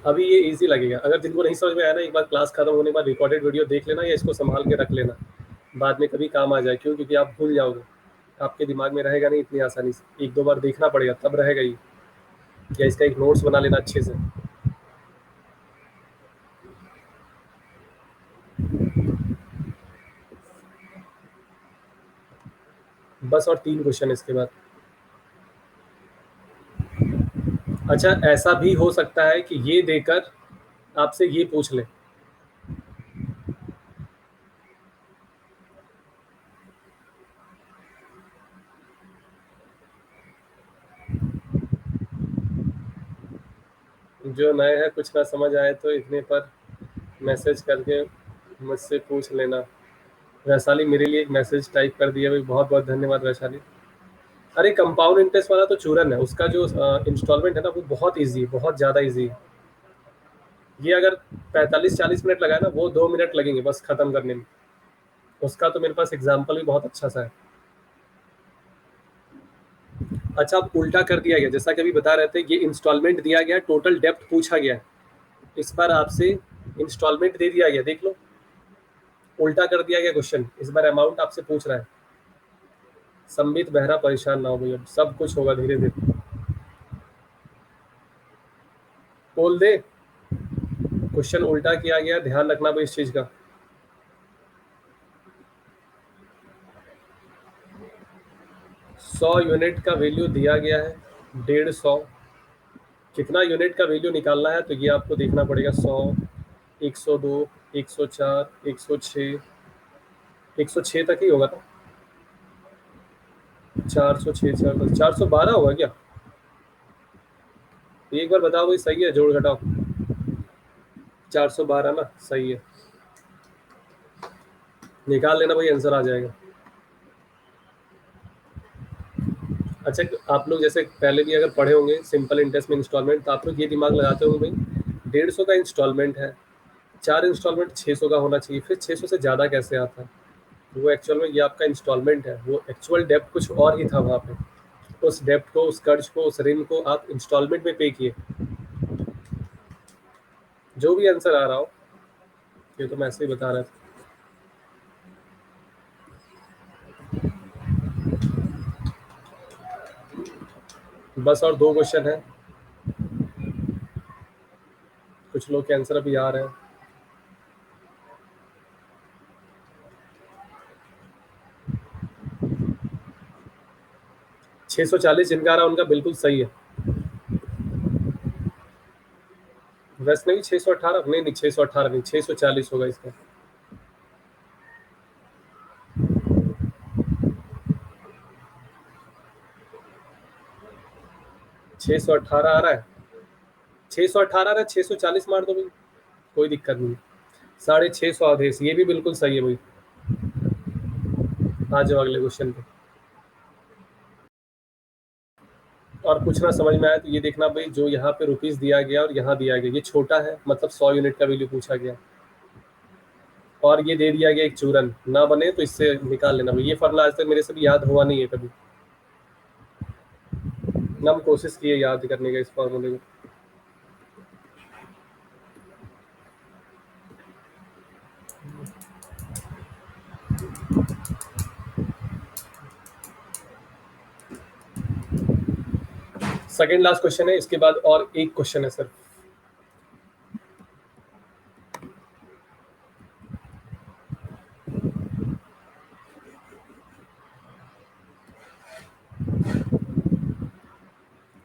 अभी ये इजी लगेगा, अगर जिनको नहीं समझ में आया ना, एक बार क्लास खत्म होने के बाद रिकॉर्डेड वीडियो देख लेना, या इसको संभाल के रख लेना, बाद में कभी काम आ जाए। क्यों? क्योंकि आप भूल जाओगे, आपके दिमाग में रहेगा नहीं इतनी आसानी से। 1-2 बार देखना पड़ेगा तब रहेगा ये। या इसका एक नोट्स बना लेना अच्छे से। बस और 3 क्वेश्चन इसके बाद। अच्छा, ऐसा भी हो सकता है कि ये देकर आपसे ये पूछ ले। जो नए हैं, कुछ ना समझ आए तो इतने पर मैसेज करके मुझसे पूछ लेना। वैशाली मेरे लिए एक मैसेज टाइप कर दिया भाई, बहुत बहुत धन्यवाद वैशाली। अरे कंपाउंड इंटरेस्ट वाला तो चूरन है, उसका जो इंस्टॉलमेंट है ना वो बहुत इजी है, बहुत ज़्यादा इजी है। ये अगर 45-40 मिनट लगाए ना, वो 2 मिनट लगेंगे बस खत्म करने में। उसका तो मेरे पास एग्जाम्पल भी बहुत अच्छा सा है। अच्छा, अब उल्टा कर दिया गया, जैसा कि अभी बता रहे थे, ये इंस्टॉलमेंट दिया गया, टोटल डेप्थ पूछा गया है। इस बार आपसे इंस्टॉलमेंट दे दिया गया, देख लो, उल्टा कर दिया गया क्वेश्चन, इस बार अमाउंट आपसे पूछ रहा है। संबित बहरा परेशान ना हो भाई, अब सब कुछ होगा धीरे धीरे। बोल दे, क्वेश्चन उल्टा किया गया, ध्यान रखना भाई इस चीज का। 100 यूनिट का वैल्यू दिया गया है, 150। कितना यूनिट का वैल्यू निकालना है तो ये आपको देखना पड़ेगा। 100, 102, 104, 106, 106 तक ही होगा ना। 406, 412 होगा क्या? एक बार बताओ भाई, सही है जोड़ घटाओ? 412 ना, सही है। निकाल लेना भाई, आंसर आ जाएगा। अच्छा, आप लोग जैसे पहले भी अगर पढ़े होंगे सिंपल इंटरेस्ट में इंस्टॉलमेंट, तो आप लोग ये दिमाग लगाते होंगे भाई 150 का इंस्टॉलमेंट है, 4 इंस्टॉलमेंट 600 का होना चाहिए, फिर 600 से ज़्यादा कैसे आता है? वो एक्चुअल में ये आपका इंस्टॉलमेंट है, वो एक्चुअल डेप्ट कुछ और ही था वहाँ पे। उस डेप्ट को, उस कर्ज को, उस ऋण को आप इंस्टॉलमेंट में पे किए। जो भी आंसर आ रहा हो, ये तो मैं ऐसे ही बता रहा था। बस और 2 क्वेश्चन है, कुछ लोग के आंसर अभी आ रहे हैं। 640 जिनका आ रहा है उनका बिल्कुल सही है। वैसे नहीं, 618 नहीं, नहीं 618 नहीं, 640 होगा इसका। 618 आ रहा है, 618 आ रहा है, 640 मार दो भाई, कोई दिक्कत नहीं। 650 आदेश, ये भी बिल्कुल सही है भाई। आ जाओ अगले क्वेश्चन पे। और कुछ ना समझ में आया तो ये देखना भाई, जो यहाँ पे रुपीस दिया गया और यहाँ दिया गया, ये छोटा है, मतलब 100 यूनिट का वैल्यू पूछा गया, और ये दे दिया गया एक चूरन, ना बने तो इससे निकाल लेना भाई। ये फॉर्मूला आज तक मेरे से भी याद हुआ नहीं है कभी, ना हम कोशिश किए याद करने का इस फॉर्मूले को। सेकेंड लास्ट क्वेश्चन है, इसके बाद और एक क्वेश्चन है सर।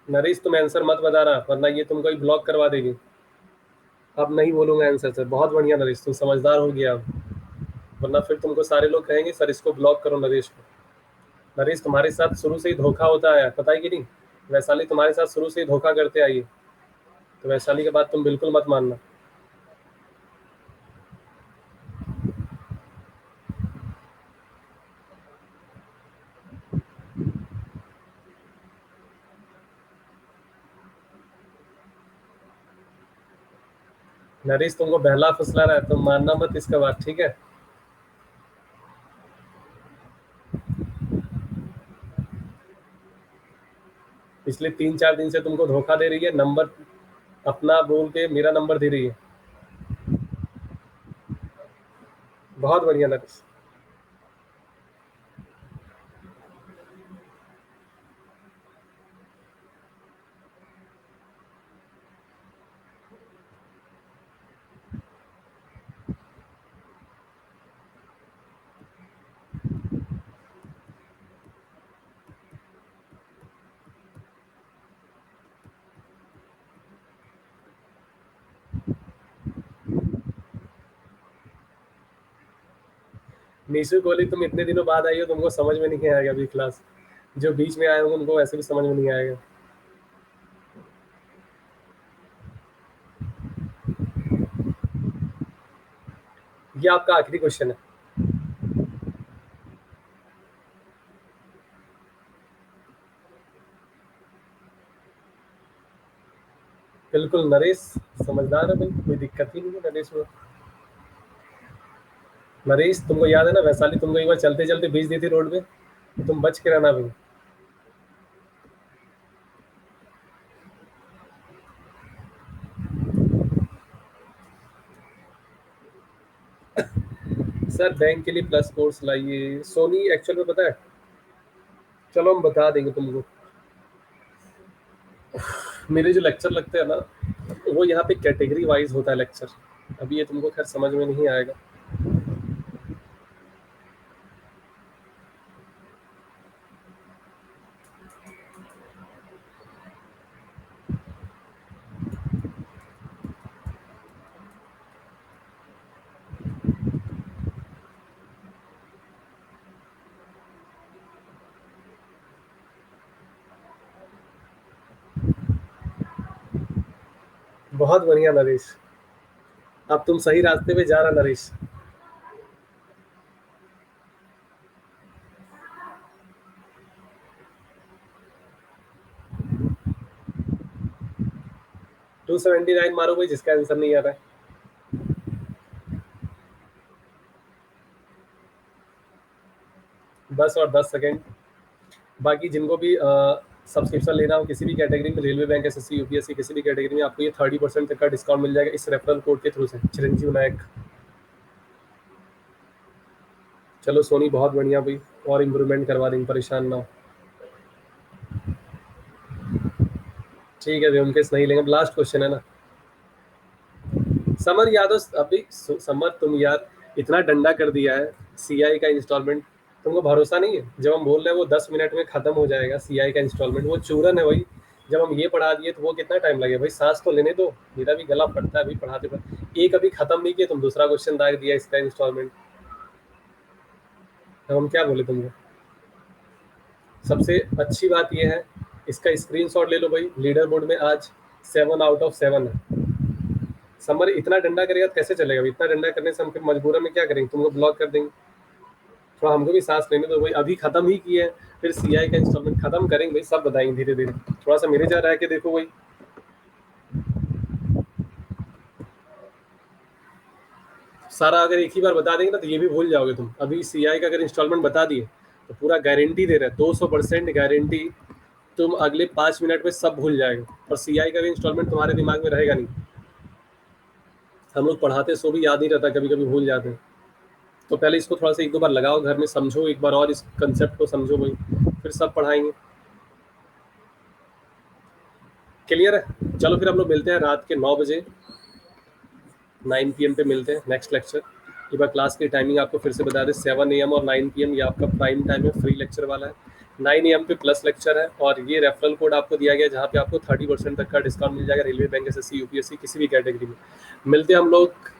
नरेश, तुम आंसर मत बता रहा, वरना ये तुमको ही ब्लॉक करवा देगी। अब नहीं बोलूंगा आंसर सर, बहुत बढ़िया नरेश, तुम समझदार हो गया अब। वरना फिर तुमको सारे लोग कहेंगे सर इसको ब्लॉक करो नरेश को। नरेश, तुम्हारे साथ शुरू से ही धोखा होता है, पता है कि नहीं? वैशाली तुम्हारे साथ शुरू से ही धोखा करते आई है, तो वैशाली के बाद तुम बिल्कुल मत मानना। नरेश तुमको बहला फुसला रहा है, तुम मानना मत इसका बात, ठीक है? पिछले 3-4 दिन से तुमको धोखा दे रही है, नंबर अपना बोल के मेरा नंबर दे रही है। बहुत बढ़िया नरेश। निशु कोहली, तुम इतने दिनों बाद आई हो, तुमको समझ में नहीं आएगा अभी क्लास। जो बीच में आए होंगे उनको वैसे भी समझ में नहीं आएगा। ये आपका आखिरी क्वेश्चन है। बिल्कुल नरेश समझदार है भाई, कोई दिक्कत ही नहीं है नरेश में। नरेश तुमको याद है ना, वैशाली तुमको एक बार चलते चलते भेज दी थी रोड पे, तो तुम बच के रहना भाई। सर बैंक के लिए प्लस कोर्स लाइए सोनी, एक्चुअल में पता है, चलो हम बता देंगे तुमको। मेरे जो लेक्चर लगते हैं ना, वो यहाँ पे कैटेगरी वाइज होता है लेक्चर। अभी ये तुमको खैर समझ में नहीं आएगा। बहुत बढ़िया नरेश, अब तुम सही रास्ते पे जा रहा नरेश। 279 मारो भाई, जिसका आंसर नहीं आ रहा है। 10 और 10 सेकेंड। बाकी जिनको भी सब्सक्रिप्शन लेना हो किसी भी कैटेगरी में, रेलवे बैंक, एसएससी, यूपीएससी, किसी भी कैटेगरी में, आपको ये 30% तक का डिस्काउंट मिल जाएगा इस रेफरल कोड के थ्रू से, चिरंजीव नायक। चलो सोनी बहुत बढ़िया भाई, और इम्प्रूवमेंट करवा देंगे, परेशान ना हो। ठीक है, व्योमकेश नहीं लेंगे, लास्ट क्वेश्चन है ना। समर यादव, अभी समर तुम यार इतना डंडा कर दिया है सीआई का इंस्टॉलमेंट, तुमको भरोसा नहीं है? जब हम बोल रहे हैं वो 10 मिनट में खत्म हो जाएगा सीआई का इंस्टॉलमेंट, वो चूरन है भाई। जब हम ये पढ़ा दिए तो वो कितना टाइम लगेगा भाई, सांस तो लेने दो, मेरा भी गला फटता है अभी पढ़ाते पढ़ाते। एक अभी खत्म नहीं किया, तुम दूसरा क्वेश्चन दाग दिया इसका इंस्टॉलमेंट। अब हम क्या बोले तुमको? सबसे अच्छी बात यह है, इसका स्क्रीनशॉट ले लो भाई, लीडर बोर्ड में आज 7 आउट ऑफ 7 है। समर इतना डंडा करेगा तो कैसे चलेगा? इतना डंडा करने से हम फिर मजबूरन में क्या करेंगे, तुमको ब्लॉक कर देंगे। थोड़ा हमको भी सांस लेने दो भाई, अभी खत्म ही किए हैं, फिर सीआई का इंस्टॉलमेंट खत्म करेंगे भाई, सब बताएंगे धीरे धीरे। थोड़ा सा मेरे जहाँ रह के देखो भाई। सारा अगर एक ही बार बता देंगे ना तो ये भी भूल जाओगे तुम। अभी सीआई का अगर इंस्टॉलमेंट बता दिए तो पूरा गारंटी दे रहे हैं, 200% गारंटी, तुम अगले 5 मिनट में सब भूल जाएगा, और सीआई का भी इंस्टॉलमेंट तुम्हारे दिमाग में रहेगा नहीं। हम लोग पढ़ाते सो भी याद नहीं रहता, कभी कभी भूल जाते हैं। तो पहले इसको थोड़ा सा 1-2 बार लगाओ घर में, समझो एक बार और इस कंसेप्ट को समझो भाई, फिर सब पढ़ाएंगे। क्लियर है? चलो फिर हम लोग मिलते हैं रात के 9 बजे, 9 PM पे मिलते हैं नेक्स्ट लेक्चर। एक बार क्लास की टाइमिंग आपको फिर से बता दें, 7 AM और 9 PM ये आपका प्राइम टाइम है, फ्री लेक्चर वाला है। 9 AM पे प्लस लेक्चर है, और ये रेफरल कोड आपको दिया गया है जहाँ पे आपको 30% तक का डिस्काउंट मिल जाएगा, रेलवे बैंक, एसएससी, यूपीएससी, किसी भी कैटेगरी में। मिलते हैं हम लोग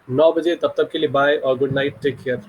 9 बजे, तब तक के लिए बाय और गुड नाइट, टेक केयर।